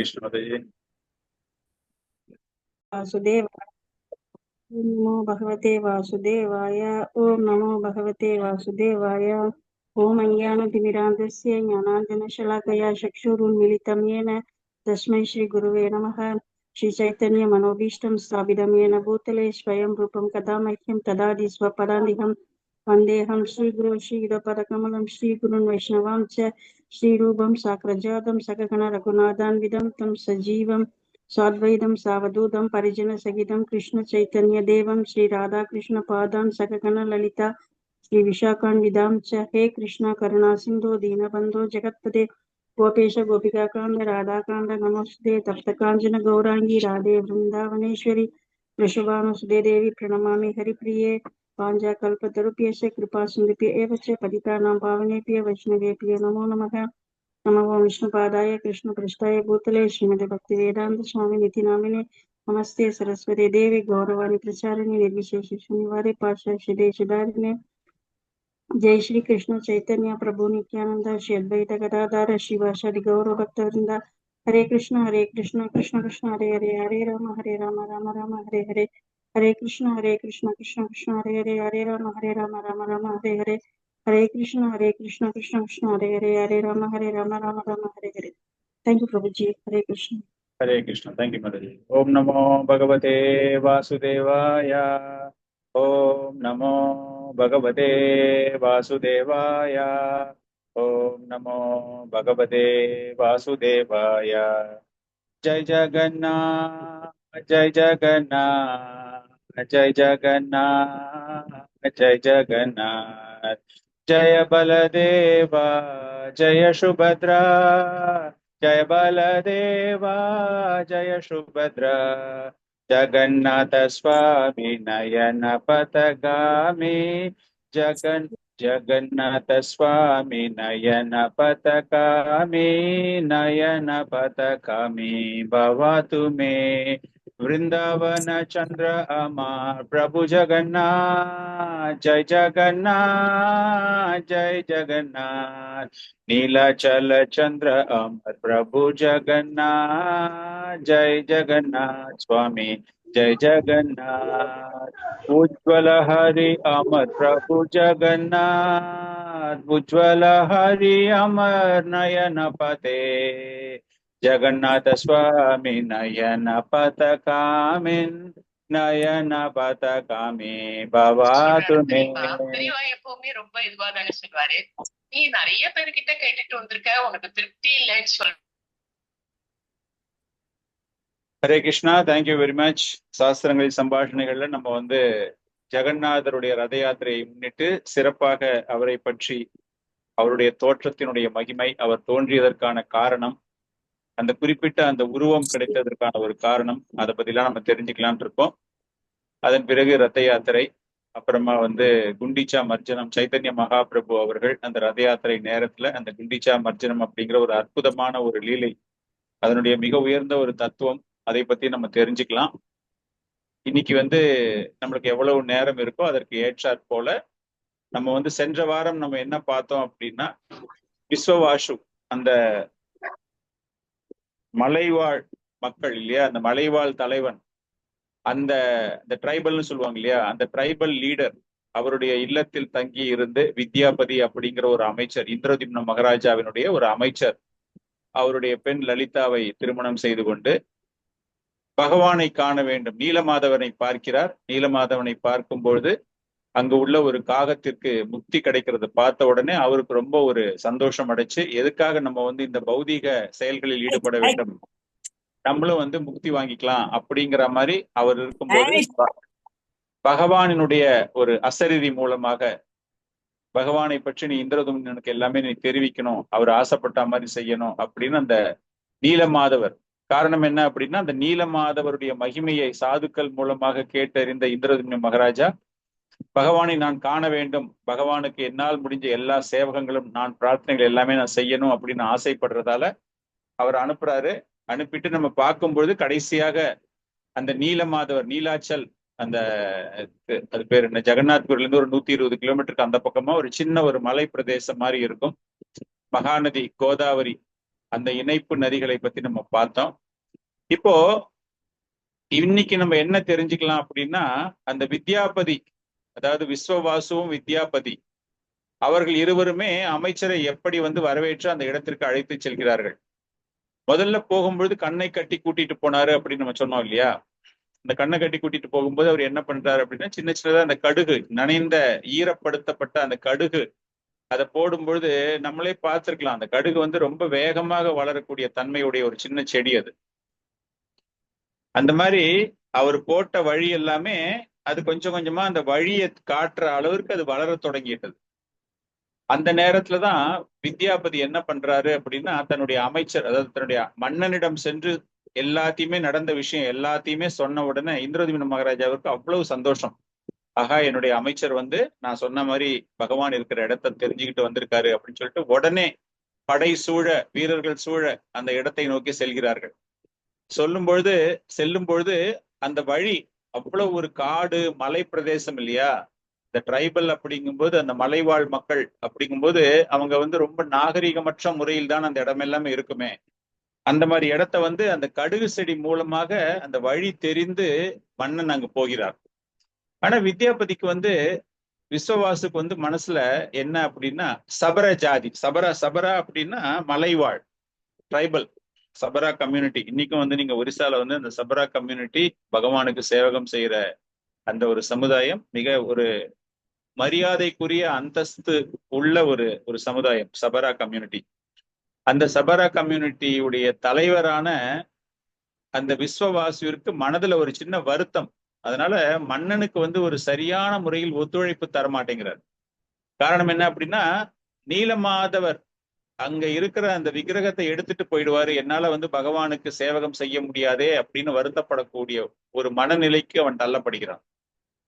कृष्ण माताजी। वासुदेव। ओम नमो भगवते वासुदेवाय। ओम नमो भगवते वासुदेवाय। ओम अज्ञानतिमिरान्धस्य ज्ञानाञ्जनशलाकया चक्षुरुन्मीलितं येन तस्मै श्रीगुरुवे नमः। श्रीचैतन्यमनोभीष्टं स्थापितं येन भूतले स्वयं रूपं कदा मह्यं ददाति स्वपदान्तिकं वन्देऽहं श्रीगुरो श्रीयुतपदकमलं श्रीगुरुन् वैष्णवां च श्रीरूपं साग्रजातं सगगण रघुनाथान्वितं तं सजीवं साद्वैतं सावधूतं परिजनसहितं कृष्ण चैतन्य देवं श्री राधा कृष्ण पादान् सगगण ललिता श्री विशाखान्वितां च हे कृष्ण करुणा सिंधु दीनबंधो जगत्पते गोपेश गोपिकाकांड राधाकांड नमस्ते तप्त कांचन गौरांगी राधे वृंदावनेश्वरी वृषभानुसुते देवी प्रणमामि हरिप्रिये पाञ्चाकल्पतरुभ्यश्च कृपा सिन्धुभ्य एव च पतितानां पावनेभ्यो वैष्णवेभ्यो नमो नमः। नमो विष्णुपादाय कृष्णपृष्ठाय भूतले श्रीमते भक्तिवेदांत स्वामी निधि नामिने नमस्ते सरस्वती देवी गौरवाणी प्रचारिणे निर्विशेष शून्यवादे पार्श्वदेशधारिणे जय श्री कृष्ण चैतन्य प्रभु नित्यानंद श्री अद्वैत गदाधर शिवासादि गौर भक्तवृंद Hare Krishna Krishna Krishna Hare Hare Hare Rama Rama Rama Hare Hare Hare Krishna Krishna Krishna Hare Rama Hare Hare Hare Krishna Krishna Krishna Hare Rama Hare Hare. Thank you Prabhu ji. Hare Krishna. Hare Krishna. Thank you Mataji. ओम नमो भगवते वासुदेवाय। ओम नमो भगवते वासुदेवाय। ओम नमो भगवते वासुदेवाय। जय जगन्नाथ जय जगन्नाथ जय जगन्नाथ जय जगन्नाथ। जय बलदेवा जय सुभद्रा। जय बलदेवा जय सुभद्रा। जगन्नाथ स्वामी नयन पथगामी। जगन्नाथ स्वामी नयन पथगामी। नयन पथगामी भवतु मे। वृंदावन चंद्र अमर प्रभु जगन्नाथ जय जगन्नाथ जय जगन्नाथ। नीलाचल चंद्र अमर प्रभु जगन्नाथ जय जगन्नाथ स्वामी जय जगन्नाथ। उज्ज्वल हरि अमर प्रभु जगन्नाथ उज्ज्वल हरि अमर नयन पते। जगन्नाथ स्वामी नयन पथगामिन् நயன பதகாமி பவாதுமே. பெரியவா எப்பவுமே ரொம்ப இதுவாதாங்க சொல்லுவாரு. நீ நிறைய பேர்கிட்ட கேட்டுட்டு வந்திருக்க, உனக்கு திருப்தி இல்லைன்னு சொல்ற. Hare Krishna. Thank you very much. சாஸ்திரங்கள் சம்பாஷணைகள்ல நம்ம வந்து ஜெகநாதருடைய ரத யாத்திரையை முன்னிட்டு சிறப்பாக அவரை பற்றி, அவருடைய தோற்றத்தினுடைய மகிமை, அவர் தோன்றியதற்கான காரணம், அந்த குறிப்பிட்ட அந்த உருவம் கிடைத்ததற்கான ஒரு காரணம், அதை பத்திலாம் நம்ம தெரிஞ்சுக்கலான் இருக்கோம். அதன் பிறகு ரத யாத்திரை, அப்புறமா வந்து குண்டிச்சா மர்ஜனம். சைத்தன்ய மகாபிரபு அவர்கள் அந்த ரத யாத்திரை நேரத்துல அந்த குண்டிச்சா மர்ஜனம் அப்படிங்கிற ஒரு அற்புதமான ஒரு லீலை, அதனுடைய மிக உயர்ந்த ஒரு தத்துவம், அதை பத்தி நம்ம தெரிஞ்சுக்கலாம். இன்னைக்கு வந்து நம்மளுக்கு எவ்வளவு நேரம் இருக்கோ அதற்கு ஏற்றாற் போல நம்ம வந்து சென்ற வாரம் நம்ம என்ன பார்த்தோம் அப்படின்னா, விஸ்வவாசு அந்த மலைவாழ் மக்கள் இல்லையா, அந்த மலைவாழ் தலைவன், அந்த ட்ரைபல்னு சொல்லுவாங்க இல்லையா, அந்த ட்ரைபல் லீடர் அவருடைய இல்லத்தில் தங்கி இருந்து வித்யாபதி அப்படிங்கிற ஒரு அமைச்சர், இந்திரதிம்ன மகாராஜாவினுடைய ஒரு அமைச்சர், அவருடைய பெண் லலிதாவை திருமணம் செய்து கொண்டு பகவானை காண வேண்டும். நீலமாதவனை பார்க்கிறார். நீலமாதவனை பார்க்கும் பொழுது அங்கு உள்ள ஒரு காகத்திற்கு முக்தி கிடைக்கிறது பார்த்த உடனே அவருக்கு ரொம்ப ஒரு சந்தோஷம் அடைச்சு, எதுக்காக நம்ம வந்து இந்த பௌதீக செயல்களில் ஈடுபட வேண்டும், நம்மளும் வந்து முக்தி வாங்கிக்கலாம் அப்படிங்கிற மாதிரி அவர் இருக்கும்போது பகவானினுடைய ஒரு அசரீரி மூலமாக பகவானை பற்றி நீ இந்திரதும்னனுக்கு எல்லாமே நீ தெரிவிக்கணும், அவர் ஆசைப்பட்ட மாதிரி செய்யணும் அப்படின்னு அந்த நீலமாதவர். காரணம் என்ன அப்படின்னா, அந்த நீலமாதவருடைய மகிமையை சாதுக்கள் மூலமாக கேட்டறிந்த இந்திரதும்ன மகாராஜா பகவானை நான் காண வேண்டும், பகவானுக்கு என்னால் முடிஞ்ச எல்லா சேவகங்களும் நான் பிரார்த்தனைகள் எல்லாமே நான் செய்யணும் அப்படின்னு ஆசைப்படுறதால அவர் அனுப்புறாரு. அனுப்பிட்டு நம்ம பார்க்கும்பொழுது கடைசியாக அந்த நீலமாதவர், நீலாச்சல், அந்த அது பேர் என்ன, ஜெகநாத்பூர்ல இருந்து ஒரு 120 கிலோமீட்டருக்கு அந்த பக்கமா ஒரு சின்ன ஒரு மலை பிரதேசம் மாதிரி இருக்கும். மகாநதி கோதாவரி அந்த இணைப்பு நதிகளை பத்தி நம்ம பார்த்தோம். இப்போ இன்னைக்கு நம்ம என்ன தெரிஞ்சுக்கலாம் அப்படின்னா, அந்த வித்யாபதி, அதாவது விஸ்வவாசுவும் வித்யாபதி அவர்கள் இருவருமே அமைச்சரை எப்படி வரவேற்று அந்த இடத்திற்கு அழைத்து செல்கிறார்கள். முதல்ல போகும்பொழுது கண்ணை கட்டி கூட்டிட்டு போனாரு அப்படின்னு நம்ம சொன்னோம் இல்லையா? அந்த கண்ணை கட்டி கூட்டிட்டு போகும்போது அவர் என்ன பண்றாரு அப்படின்னா, சின்ன சின்னதா அந்த கடுகு, நனைந்த ஈரப்படுத்தப்பட்ட அந்த கடுகு, அதை போடும்பொழுது நம்மளே பார்த்திருக்கலாம். அந்த கடுகு ரொம்ப வேகமாக வளரக்கூடிய தன்மையுடைய ஒரு சின்ன செடி அது. அந்த மாதிரி அவர் போட்ட வழி எல்லாமே அது கொஞ்சம் கொஞ்சமா அந்த வழியை காட்டுற அளவிற்கு அது வளர தொடங்கிட்டது. அந்த நேரத்துலதான் வித்யாபதி என்ன பண்றாரு அப்படின்னா, தன்னுடைய அமைச்சர், அதாவது தன்னுடைய மன்னனிடம் சென்று எல்லாத்தையுமே நடந்த விஷயம் எல்லாத்தையுமே சொன்ன உடனே இந்திரதிம்ன மகாராஜாவுக்கு அவ்வளவு சந்தோஷம். ஆகா, என்னுடைய அமைச்சர் நான் சொன்ன மாதிரி பகவான் இருக்கிற இடத்தை தெரிஞ்சுக்கிட்டு வந்திருக்காரு அப்படின்னு சொல்லிட்டு உடனே படை சூழ, வீரர்கள் சூழ அந்த இடத்தை நோக்கி செல்கிறார்கள். செல்லும் பொழுது அந்த வழி அவ்வளவு ஒரு காடு மலை பிரதேசம் இல்லையா? இந்த ட்ரைபல் அப்படிங்கும்போது, அந்த மலைவாழ் மக்கள் அப்படிங்கும்போது அவங்க ரொம்ப நாகரிகமற்ற முறையில் தான் அந்த இடம் எல்லாமே இருக்குமே. அந்த மாதிரி இடத்த அந்த கடுகு செடி மூலமாக அந்த வழி தெரிந்து மன்னன் அங்கு போகிறார். ஆனா வித்யாபதிக்கு விஸ்வவாசுக்கு மனசுல என்ன அப்படின்னா, சபர ஜாதி, சபரா அப்படின்னா மலைவாழ் ட்ரைபல் சபரா கம்யூனிட்டி. இன்னைக்கும் நீங்க ஒரிசால அந்த சபரா கம்யூனிட்டி பகவானுக்கு சேவகம் செய்யற அந்த ஒரு சமுதாயம் மிக ஒரு மரியாதைக்குரிய அந்தஸ்து உள்ள ஒரு சமுதாயம் சபரா கம்யூனிட்டி. அந்த சபரா கம்யூனிட்டியுடைய தலைவரான அந்த விஸ்வவாசுவிற்கு மனதுல ஒரு சின்ன வருத்தம். அதனால மன்னனுக்கு ஒரு சரியான முறையில் ஒத்துழைப்பு தர மாட்டேங்கிறார். காரணம் என்ன அப்படின்னா, நீலமாதவர் அங்க இருக்கிற அந்த விக்கிரகத்தை எடுத்துட்டு போயிடுவாரு, என்னால பகவானுக்கு சேவகம் செய்ய முடியாதே அப்படின்னு வருத்தப்படக்கூடிய ஒரு மனநிலைக்கு அவன் தள்ளப்படுகிறான்.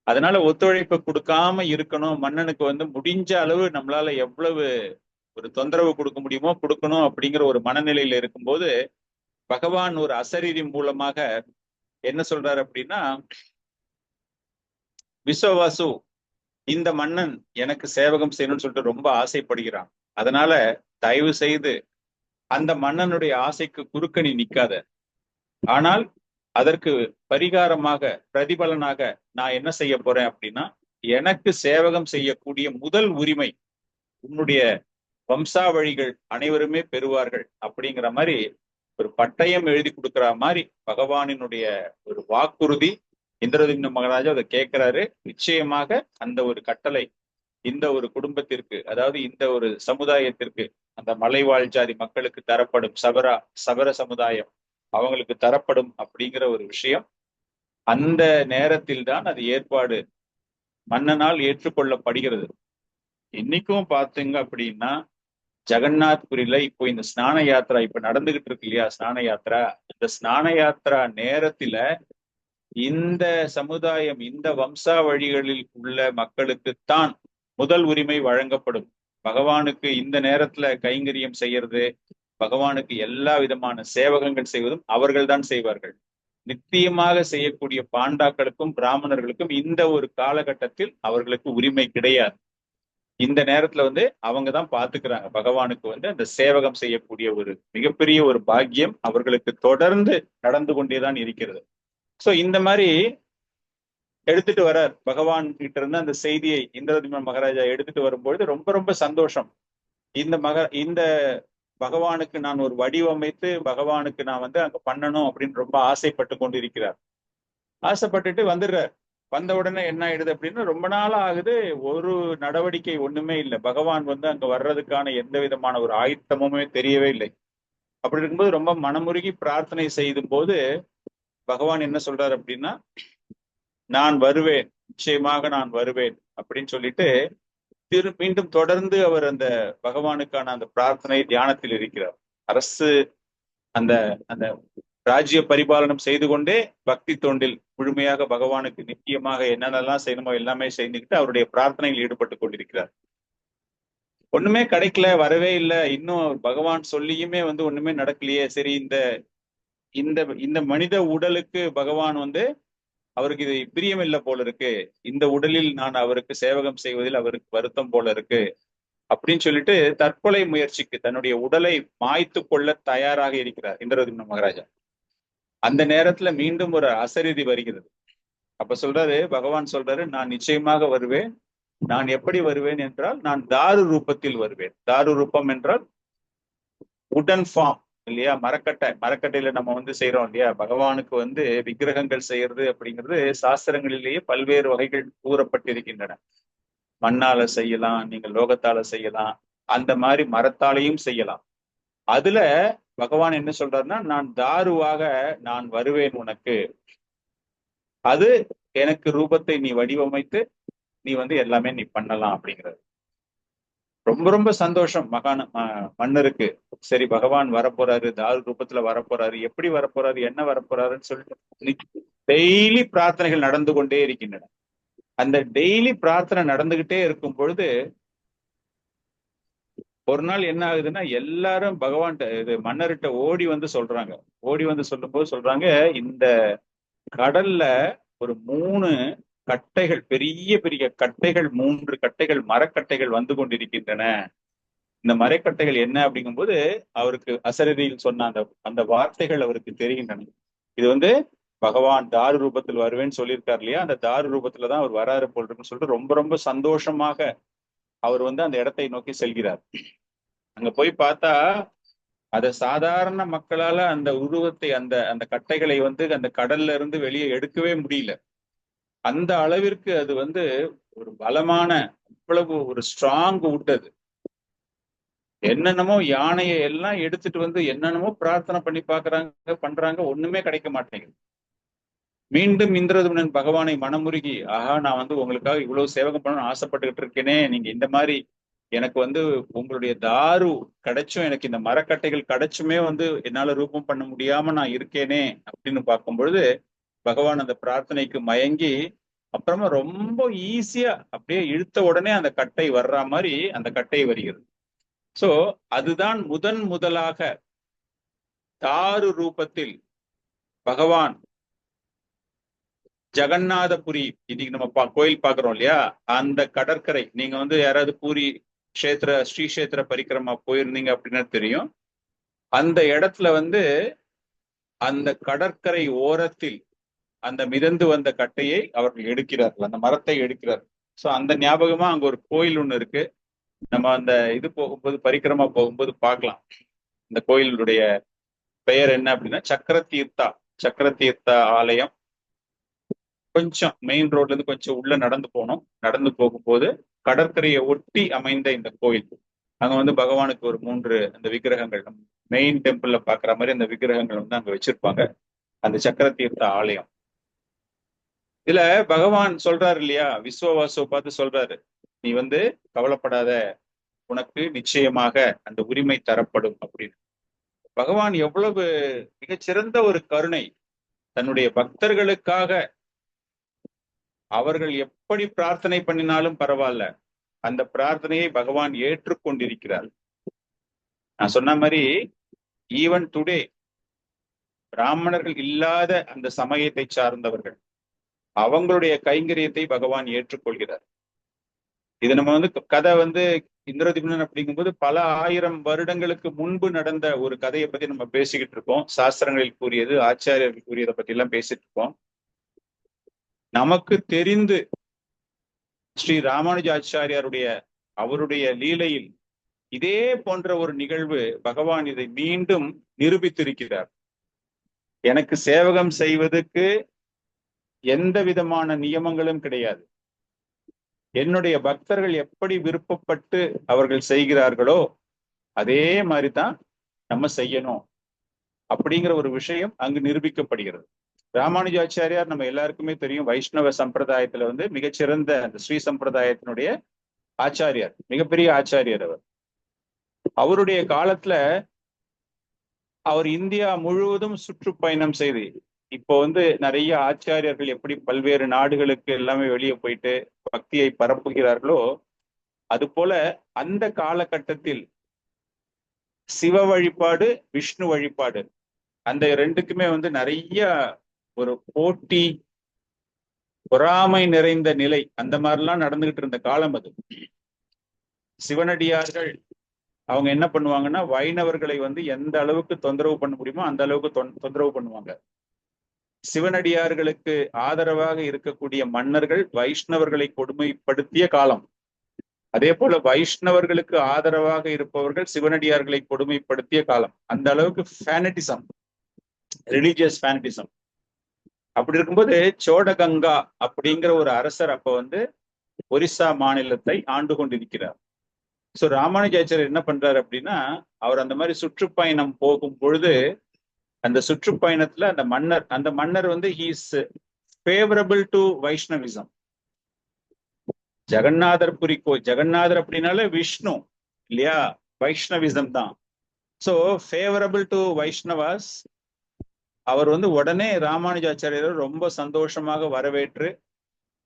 அதனால ஒத்துழைப்பு கொடுக்காம இருக்கணும், மன்னனுக்கு முடிஞ்ச அளவு நம்மளால எவ்வளவு ஒரு தொந்தரவு கொடுக்க முடியுமோ கொடுக்கணும் அப்படிங்கிற ஒரு மனநிலையில இருக்கும்போது, பகவான் ஒரு அசரீரி மூலமாக என்ன சொல்றாரு அப்படின்னா, விஸ்வவாசு இந்த மன்னன் எனக்கு சேவகம் செய்யணும்னு சொல்லிட்டு ரொம்ப ஆசைப்படுகிறான். அதனால தயவு செய்து அந்த மன்னனுடைய ஆசைக்கு குறுக்க நீ நிக்காத. ஆனால் அதற்கு பரிகாரமாக, பிரதிபலனாக நான் என்ன செய்ய போறேன் அப்படின்னா, எனக்கு சேவகம் செய்யக்கூடிய முதல் உரிமை உன்னுடைய வம்சாவழிகள் அனைவருமே பெறுவார்கள் அப்படிங்கிற மாதிரி ஒரு பட்டயம் எழுதி கொடுக்கிற மாதிரி பகவானினுடைய ஒரு வாக்குறுதி. இந்திரதிம்ன மகாராஜா அதை கேட்கிறாரு. நிச்சயமாக அந்த ஒரு கட்டளை இந்த ஒரு குடும்பத்திற்கு, அதாவது இந்த ஒரு சமுதாயத்திற்கு, அந்த மலைவாழ் ஜாதி மக்களுக்கு தரப்படும், சபர சமுதாயம் அவங்களுக்கு தரப்படும் அப்படிங்கிற ஒரு விஷயம் அந்த நேரத்தில் தான் அது ஏற்பாடு மன்னனால் ஏற்றுக்கொள்ளப்படுகிறது. இன்னைக்கும் பாத்தீங்க அப்படின்னா ஜெகநாத்புரியில இப்போ இந்த ஸ்நான யாத்திரா இப்ப நடந்துகிட்டு இருக்கு இல்லையா? ஸ்நான யாத்திரா, இந்த ஸ்நான யாத்திரா நேரத்துல இந்த சமுதாயம், இந்த வம்சாவழிகளில் உள்ள மக்களுக்குத்தான் முதல் உரிமை வழங்கப்படும். பகவானுக்கு இந்த நேரத்துல கைங்கரியம் செய்யறது, பகவானுக்கு எல்லா விதமான சேவகங்கள் செய்வதும் அவர்கள் தான் செய்வார்கள். நித்தியமாக செய்யக்கூடிய பாண்டாக்களுக்கும் பிராமணர்களுக்கும் இந்த ஒரு காலகட்டத்தில் அவர்களுக்கு உரிமை கிடையாது. இந்த நேரத்துல அவங்க தான் பாத்துக்கிறாங்க. பகவானுக்கு அந்த சேவகம் செய்யக்கூடிய ஒரு மிகப்பெரிய ஒரு பாக்கியம் அவர்களுக்கு தொடர்ந்து நடந்து கொண்டேதான் இருக்கிறது. சோ இந்த மாதிரி எடுத்துட்டு வரார் பகவான் கிட்ட இருந்து அந்த செய்தியை இந்திரதிம்ன மகாராஜா எடுத்துட்டு வரும்பொழுது ரொம்ப ரொம்ப சந்தோஷம். இந்த பகவானுக்கு நான் ஒரு வடிவமைத்து பகவானுக்கு நான் அங்க பண்ணணும் அப்படின்னு ரொம்ப ஆசைப்பட்டு கொண்டிருக்கிறார். ஆசைப்பட்டுட்டு வந்துடுறார். வந்த உடனே என்ன ஆயிடுது அப்படின்னா, ரொம்ப நாளா ஆகுது, ஒரு நடவடிக்கை ஒண்ணுமே இல்லை. பகவான் அங்க வர்றதுக்கான எந்த விதமான ஒரு ஆயத்தமுமே தெரியவே இல்லை. அப்படி இருக்கும்போது ரொம்ப மனமுருகி பிரார்த்தனை செய்யும் போது பகவான் என்ன சொல்றாரு அப்படின்னா, நான் வருவேன், நிச்சயமாக நான் வருவேன் அப்படின்னு சொல்லிட்டு மீண்டும் தொடர்ந்து அவர் அந்த பகவானுக்கான அந்த பிரார்த்தனை தியானத்தில் இருக்கிறார். அரசு அந்த அந்த ராஜ்ய பரிபாலனம் செய்து கொண்டே பக்தி தொண்டில் முழுமையாக பகவானுக்கு நித்தியமாக என்னென்னலாம் செய்யணுமோ எல்லாமே செய்துக்கிட்டு அவருடைய பிரார்த்தனையில் ஈடுபட்டு கொண்டிருக்கிறார். ஒண்ணுமே கிடைக்கல, வரவே இல்லை, இன்னும் பகவான் சொல்லியுமே ஒண்ணுமே நடக்கலையே. சரி, இந்த மனித உடலுக்கு பகவான் அவருக்கு இது பிரியம் இல்லை போல இருக்கு, இந்த உடலில் நான் அவருக்கு சேவகம் செய்வதில் அவருக்கு வருத்தம் போல இருக்கு, அப்படின்னு சொல்லிட்டு தற்கொலை முயற்சிக்கு தன்னுடைய உடலை மாய்த்து கொள்ள தயாராக இருக்கிறார் இந்திரதும்ன மகாராஜா. அந்த நேரத்துல மீண்டும் ஒரு அசரீதி வருகிறது. அப்ப சொல்றாரு, பகவான் சொல்றாரு, நான் நிச்சயமாக வருவேன். நான் எப்படி வருவேன் என்றால், நான் தாரு ரூபத்தில் வருவேன். தாரு ரூபம் என்றால் உடன் ஃபார்ம் இல்லையா, மரக்கட்டையில நம்ம வந்து செய்யறோம் இல்லையா. பகவானுக்கு வந்து விக்கிரகங்கள் செய்யறது அப்படிங்கிறது சாஸ்திரங்களிலேயே பல்வேறு வகைகள் கூறப்பட்டிருக்கின்றன. மண்ணால செய்யலாம், நீங்க லோகத்தால செய்யலாம், அந்த மாதிரி மரத்தாலையும் செய்யலாம். அதுல பகவான் என்ன சொல்றாருன்னா, நான் தாருவாக நான் வருவேன் உனக்கு, அது எனக்கு ரூபத்தை நீ வடிவமைத்து நீ வந்து எல்லாமே நீ பண்ணலாம் அப்படிங்கிறது. ரொம்ப ரொம்ப சந்தோஷம் மன்னருக்கு. சரி, பகவான் வரப்போறாரு, தாரு ரூபத்துல வரப்போறாரு, எப்படி வரப்போறாரு, என்ன வரப்போறாருன்னு சொல்லிட்டு டெய்லி பிரார்த்தனைகள் நடந்து கொண்டே இருக்கின்றன. அந்த டெய்லி பிரார்த்தனை நடந்துகிட்டே இருக்கும் பொழுது ஒரு நாள் என்ன ஆகுதுன்னா, எல்லாரும் பகவான் இது மன்னர்கிட்ட ஓடி வந்து சொல்றாங்க. ஓடி வந்து சொல்லும் போது சொல்றாங்க, இந்த கடல்ல ஒரு 3 கட்டைகள், பெரிய பெரிய கட்டைகள், 3 கட்டைகள், மரக்கட்டைகள் வந்து கொண்டிருக்கின்றன. இந்த மரக்கட்டைகள் என்ன அப்படிங்கும்போது அவருக்கு அசரதியில் சொன்ன அந்த அந்த வார்த்தைகள் அவருக்கு தெரிகின்றன. இது வந்து பகவான் தாரு ரூபத்தில் வருவேன்னு சொல்லியிருக்காரு இல்லையா, அந்த தாரு ரூபத்துலதான் அவர் வராரு போல் இருக்குன்னு சொல்லிட்டு ரொம்ப ரொம்ப சந்தோஷமாக அவர் வந்து அந்த இடத்தை நோக்கி செல்கிறார். அங்க போய் பார்த்தா அத சாதாரண மக்களால அந்த உருவத்தை, அந்த அந்த கட்டைகளை வந்து அந்த கடல்ல இருந்து வெளியே எடுக்கவே முடியல. அந்த அளவிற்கு அது வந்து ஒரு பலமான, அவ்வளவு ஒரு ஸ்ட்ராங் வுட் அது. என்னென்னமோ யானையை எல்லாம் எடுத்துட்டு வந்து என்னென்னமோ பிரார்த்தனை பண்ணி பண்றாங்க, ஒண்ணுமே கிடைக்க மாட்டேங்குது. மீண்டும் இந்திரதும்னன் பகவானை மனமுருகி, ஆஹா, நான் வந்து உங்களுக்காக இவ்வளவு சேவகம் பண்ணணும்னு ஆசைப்பட்டுக்கிட்டு இருக்கேனே, நீங்க இந்த மாதிரி எனக்கு வந்து உங்களுடைய தாரு கிடைச்சும், எனக்கு இந்த மரக்கட்டைகள் கிடைச்சுமே வந்து என்னால ரூபம் பண்ண முடியாம நான் இருக்கேனே அப்படின்னு பார்க்கும் பொழுது பகவான் அந்த பிரார்த்தனைக்கு மயங்கி அப்புறமா ரொம்ப ஈஸியா அப்படியே இழுத்த உடனே அந்த கட்டை வர்ற மாதிரி அந்த கட்டை வருகிறது. சோ அதுதான் முதலாக தாரு ரூபத்தில் பகவான் ஜெகநாதபுரி, இன்னைக்கு நம்ம கோயில் பாக்குறோம் இல்லையா, அந்த கடற்கரை, நீங்க வந்து யாராவது பூரி ஸ்ரீ கஷேத்திர பரிக்கிரமா போயிருந்தீங்க அப்படின்னா தெரியும். அந்த இடத்துல வந்து அந்த கடற்கரை ஓரத்தில் அந்த மிதந்து வந்த கட்டையை அவர்கள் எடுக்கிறார்கள், அந்த மரத்தை எடுக்கிறார்கள். சோ அந்த ஞாபகமா அங்க ஒரு கோயில் ஒண்ணு இருக்கு. நம்ம அந்த இது போகும்போது, பரிக்கிரமா போகும்போது பார்க்கலாம். இந்த கோயிலுடைய பெயர் என்ன அப்படின்னா சக்கரதீர்த்தா ஆலயம். கொஞ்சம் மெயின் ரோட்ல இருந்து கொஞ்சம் உள்ள நடந்து போனோம். நடந்து போகும்போது கடற்கரையை ஒட்டி அமைந்த இந்த கோயில், அங்க வந்து பகவானுக்கு ஒரு 3 அந்த விக்கிரகங்கள், மெயின் டெம்பிள்ல பாக்குற மாதிரி அந்த விக்கிரகங்கள் வந்து அங்க வச்சிருப்பாங்க. அந்த சக்கரதீர்த்த ஆலயம். இதுல பகவான் சொல்றாரு இல்லையா, விஸ்வவாசுவை பார்த்து சொல்றாரு, நீ வந்து கவலைப்படாத, உனக்கு நிச்சயமாக அந்த உரிமை தரப்படும் அப்படின்னு. பகவான் எவ்வளவு மிகச்சிறந்த ஒரு கருணை. தன்னுடைய பக்தர்களுக்காக அவர்கள் எப்படி பிரார்த்தனை பண்ணினாலும் பரவாயில்ல, அந்த பிரார்த்தனையை பகவான் ஏற்றுக்கொண்டிருக்கிறார். நான் சொன்ன மாதிரி ஈவன் டுடே பிராமணர்கள் இல்லாத அந்த சமயத்தை சார்ந்தவர்கள், அவங்களுடைய கைங்கரியத்தை பகவான் ஏற்றுக்கொள்கிறார். இது நம்ம வந்து கதை வந்து இந்திரதிம்னன் அப்படிங்கும்போது பல 1000 வருடங்களுக்கு முன்பு நடந்த ஒரு கதையை பத்தி நம்ம பேசிக்கிட்டு இருக்கோம். சாஸ்திரங்களில் கூறியது, ஆச்சாரியர்கள் கூறியதை பத்தி எல்லாம் பேசிட்டு இருக்கோம். நமக்கு தெரிந்து ஸ்ரீ ராமானுஜாச்சாரியாருடைய அவருடைய லீலையில் இதே போன்ற ஒரு நிகழ்வு பகவான் இதை மீண்டும் நிரூபித்திருக்கிறார். எனக்கு சேவகம் செய்வதற்கு எந்த விதமான நியமங்களும் கிடையாது. என்னுடைய பக்தர்கள் எப்படி விருப்பப்பட்டு அவர்கள் செய்கிறார்களோ அதே மாதிரிதான் நம்ம செய்யணும் அப்படிங்கிற ஒரு விஷயம் அங்கு நிரூபிக்கப்படுகிறது. ராமானுஜாச்சாரியார் நம்ம எல்லாருக்குமே தெரியும், வைஷ்ணவ சம்பிரதாயத்துல வந்து மிகச்சிறந்த அந்த ஸ்ரீ சம்பிரதாயத்தினுடைய ஆச்சாரியார், மிகப்பெரிய ஆச்சாரியர் அவர். அவருடைய காலத்துல அவர் இந்தியா முழுவதும் சுற்றுப்பயணம் செய்து, இப்போ வந்து நிறைய ஆச்சாரியர்கள் எப்படி பல்வேறு நாடுகளுக்கு எல்லாமே வெளியே போயிட்டு பக்தியை பரப்புகிறார்களோ, அது போல அந்த காலகட்டத்தில் சிவ வழிபாடு, விஷ்ணு வழிபாடு, அந்த ரெண்டுக்குமே வந்து நிறைய ஒரு போட்டி, பொறாமை நிறைந்த நிலை, அந்த மாதிரிலாம் நடந்துகிட்டு இருந்த காலம் அது. சிவனடியார்கள் அவங்க என்ன பண்ணுவாங்கன்னா வைணவர்களை வந்து எந்த அளவுக்கு தொந்தரவு பண்ண முடியுமோ அந்த அளவுக்கு தொந்தரவு பண்ணுவாங்க. சிவனடியார்களுக்கு ஆதரவாக இருக்கக்கூடிய மன்னர்கள் வைஷ்ணவர்களை கொடுமைப்படுத்திய காலம். அதே போல வைஷ்ணவர்களுக்கு ஆதரவாக இருப்பவர்கள் சிவனடியார்களை கொடுமைப்படுத்திய காலம். அந்த அளவுக்கு ஃபேனட்டிசம், ரிலீஜியஸ் ஃபேனட்டிசம். அப்படி இருக்கும்போது சோடகங்கா அப்படிங்கிற ஒரு அரசர் அப்ப வந்து ஒரிசா மாநிலத்தை ஆண்டு கொண்டிருக்கிறார். சோ ராமானுஜாச்சாரியர் என்ன பண்றாரு அப்படின்னா, அவர் அந்த மாதிரி சுற்றுப்பயணம் போகும் பொழுது அந்த சுற்றுப்பயணத்துல அந்த மன்னர் வந்து he is favorable to வைஷ்ணவிசம். ஜெகநாதர் ஜெகநாதர் அப்படின்னாலே விஷ்ணு இல்லையா, வைஷ்ணவிசம் தான். So favourable to Vaishnavas. அவர் வந்து உடனே ராமானுஜாச்சாரியர் ரொம்ப சந்தோஷமாக வரவேற்று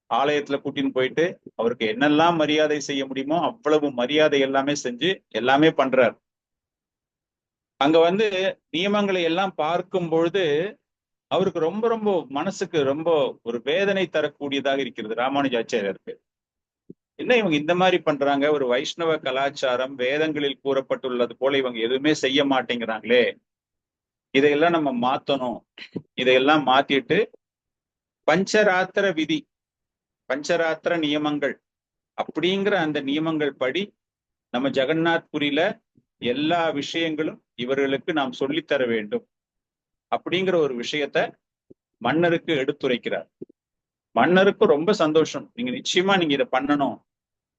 ஆலயத்துல கூட்டின்னு போயிட்டு அவருக்கு என்னெல்லாம் மரியாதை செய்ய முடியுமோ அவ்வளவு மரியாதை எல்லாமே செஞ்சு எல்லாமே பண்றார். அங்க வந்து நியமங்களை எல்லாம் பார்க்கும் பொழுது அவருக்கு ரொம்ப ரொம்ப மனசுக்கு ரொம்ப ஒரு வேதனை தரக்கூடியதாக இருக்கிறது ராமானுஜாச்சாரியருக்கு. என்ன இவங்க இந்த மாதிரி பண்றாங்க, ஒரு வைஷ்ணவ கலாச்சாரம் வேதங்களில் கூறப்பட்டுள்ளது போல இவங்க எதுவுமே செய்ய மாட்டேங்கிறாங்களே, இதையெல்லாம் நம்ம மாத்தணும். இதையெல்லாம் மாத்திட்டு பஞ்சராத்திர விதி, பஞ்சராத்திர நியமங்கள் அப்படிங்கிற அந்த நியமங்கள் படி நம்ம ஜெகநாத் புரியில எல்லா விஷயங்களும் இவர்களுக்கு நாம் சொல்லித்தர வேண்டும் அப்படிங்கிற ஒரு விஷயத்த மன்னருக்கு எடுத்துரைக்கிறார். மன்னருக்கு ரொம்ப சந்தோஷம். நீங்க நிச்சயமா நீங்க இதை பண்ணணும்,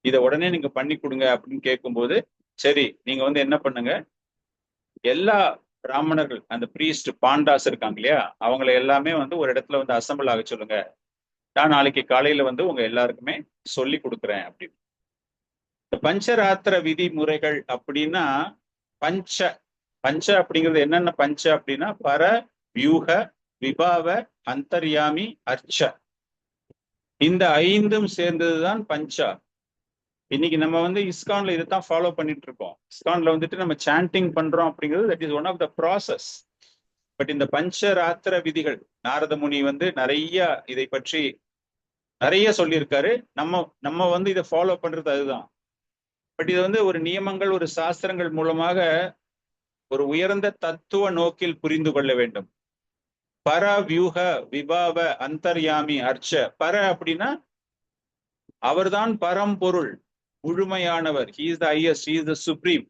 இதை உடனே நீங்க பண்ணி கொடுங்க அப்படின்னு கேட்கும்போது, சரி நீங்க வந்து என்ன பண்ணுங்க, எல்லா பிராமணர்கள் அந்த பிரீஸ்ட் பாண்டாஸ் இருக்காங்க இல்லையா, அவங்களை எல்லாமே வந்து ஒரு இடத்துல வந்து அசம்பிள் ஆக சொல்லுங்க, நான் நாளைக்கு காலையில வந்து உங்க எல்லாருக்குமே சொல்லி கொடுக்குறேன் அப்படின்னு. பஞ்சராத்திர விதிமுறைகள் அப்படின்னா பஞ்ச அப்படிங்கிறது என்னென்ன பஞ்ச அப்படின்னா பர, வியூக, விபாவ, அந்தர்யாமி, அர்ச்ச. இந்த 5ம் சேர்ந்ததுதான் பஞ்சா. இன்னைக்கு நம்ம வந்து இஸ்கான்ல இதைத்தான் ஃபாலோ பண்ணிட்டு இருக்கோம். இஸ்கான்ல வந்துட்டு நம்ம சாண்டிங் பண்றோம் அப்படிங்கிறது that is one of the process. But இந்த பஞ்சராத்திர விதிகள் நாரத முனி வந்து நிறைய இதை பற்றி நிறைய சொல்லியிருக்காரு. நம்ம வந்து இதை ஃபாலோ பண்றது அதுதான். பட் இது வந்து ஒரு நியமங்கள், ஒரு சாஸ்திரங்கள் மூலமாக ஒரு உயர்ந்த தத்துவ நோக்கில் புரிந்து கொள்ள வேண்டும். பர, வியூக, விபாவ, அந்தர்யாமி, அர்ச்ச. பர அப்படின்னா அவர்தான் பரம்பொருள், முழுமையானவர். he is the highest, he is the supreme.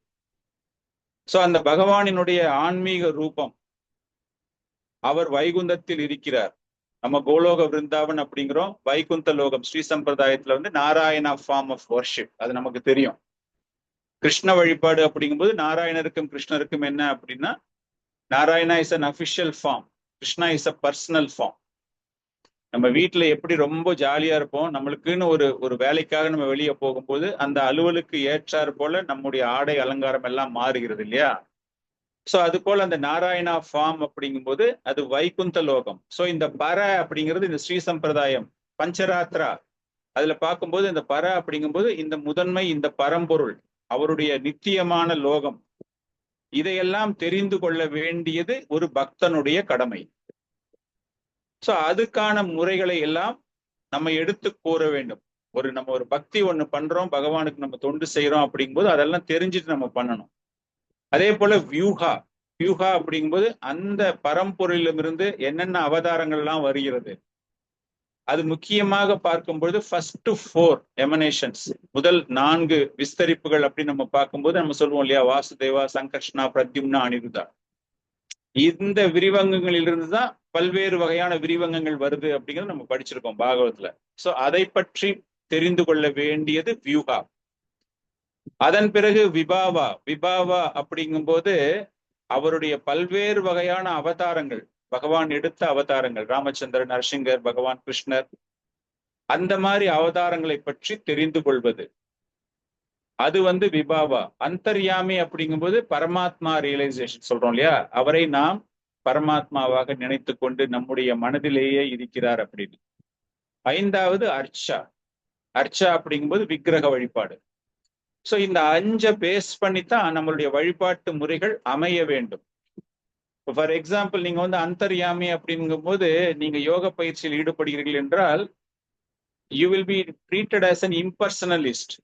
So அந்த பகவானினுடைய ஆன்மீக ரூபம், அவர் வைகுந்தத்தில் இருக்கிறார். நம்ம கோலோக விருந்தாவன் அப்படிங்கிறோம், வைகுந்த லோகம் ஸ்ரீ சம்பிரதாயத்துல வந்து நாராயணா ஃபார்ம் ஆஃப் வர்ஷிப், அது நமக்கு தெரியும். கிருஷ்ண வழிபாடு அப்படிங்கும்போது நாராயணருக்கும் கிருஷ்ணருக்கும் என்ன அப்படின்னா, Narayana is an official form, Krishna is a personal form. நம்ம வீட்டுல எப்படி ரொம்ப ஜாலியா இருப்போம், நம்மளுக்குன்னு ஒரு வேலைக்காக நம்ம வெளியே போகும்போது அந்த அலுவலுக்கு ஏற்றாறு போல நம்முடைய ஆடை அலங்காரம் எல்லாம் மாறுகிறது இல்லையா. சோ அது போல அந்த நாராயணா ஃபார்ம் அப்படிங்கும்போது அது வைகுந்த லோகம். சோ இந்த பர அப்படிங்கிறது இந்த ஸ்ரீ சம்பிரதாயம் பஞ்சராத்திரா அதுல பார்க்கும்போது இந்த பர அப்படிங்கும்போது இந்த முதன்மை, இந்த பரம்பொருள், அவருடைய நித்தியமான லோகம், இதையெல்லாம் தெரிந்து கொள்ள வேண்டியது ஒரு பக்தனுடைய கடமை. சோ அதுக்கான முறைகளை எல்லாம் நம்ம எடுத்து கூற வேண்டும். நம்ம ஒரு பக்தி ஒண்ணு பண்றோம், பகவானுக்கு நம்ம தொண்டு செய்யறோம் அப்படிங்கும்போது அதெல்லாம் தெரிஞ்சுட்டு நம்ம பண்ணணும். அதே போல வியூகா அப்படிங்கும்போது அந்த பரம்பொருளிலிருந்து என்னென்ன அவதாரங்கள்லாம் வருகிறது, அது முக்கியமாக பார்க்கும்போது ஃபர்ஸ்ட் 4 எமனேஷன்ஸ், முதல் 4 விஸ்தரிப்புகள் அப்படின்னு நம்ம பார்க்கும்போது நம்ம சொல்லுவோம் இல்லையா, வாசுதேவா, சங்கர்ஷ்ணா, பிரத்யும்னா, அனிருதா. இந்த விரிவங்கங்களிலிருந்து தான் பல்வேறு வகையான விரிவங்கங்கள் வருது அப்படிங்கிறது நம்ம படிச்சிருக்கோம் பாகவத்துல. சோ அதை பற்றி தெரிந்து கொள்ள வேண்டியது வியூகா. அதன் பிறகு விபாவா அப்படிங்கும்போது அவருடைய பல்வேறு வகையான அவதாரங்கள், பகவான் எடுத்த அவதாரங்கள், ராமச்சந்திரன், நரசிங்கர், பகவான் கிருஷ்ணர், அந்த மாதிரி அவதாரங்களை பற்றி தெரிந்து கொள்வது, அது வந்து விபாவா. அந்தர்யாமி அப்படிங்கும்போது பரமாத்மா ரியலைசேஷன் சொல்றோம் இல்லையா, அவரை நாம் பரமாத்மாவாக நினைத்து கொண்டு நம்முடைய மனதிலேயே இருக்கிறார் அப்படின்னு. 5வது அர்ச்சா அப்படிங்கும்போது விக்கிரக வழிபாடு. சோ இந்த 5 பேஸ் பண்ணித்தான் நம்மளுடைய வழிபாட்டு முறைகள் அமைய வேண்டும். ஃபார் எக்ஸாம்பிள், நீங்க வந்து அந்தர்யாமி அப்படிங்கும் போது நீங்க யோக பயிற்சியில் ஈடுபடுகிறீர்கள் என்றால் you will be treated as an impersonalist.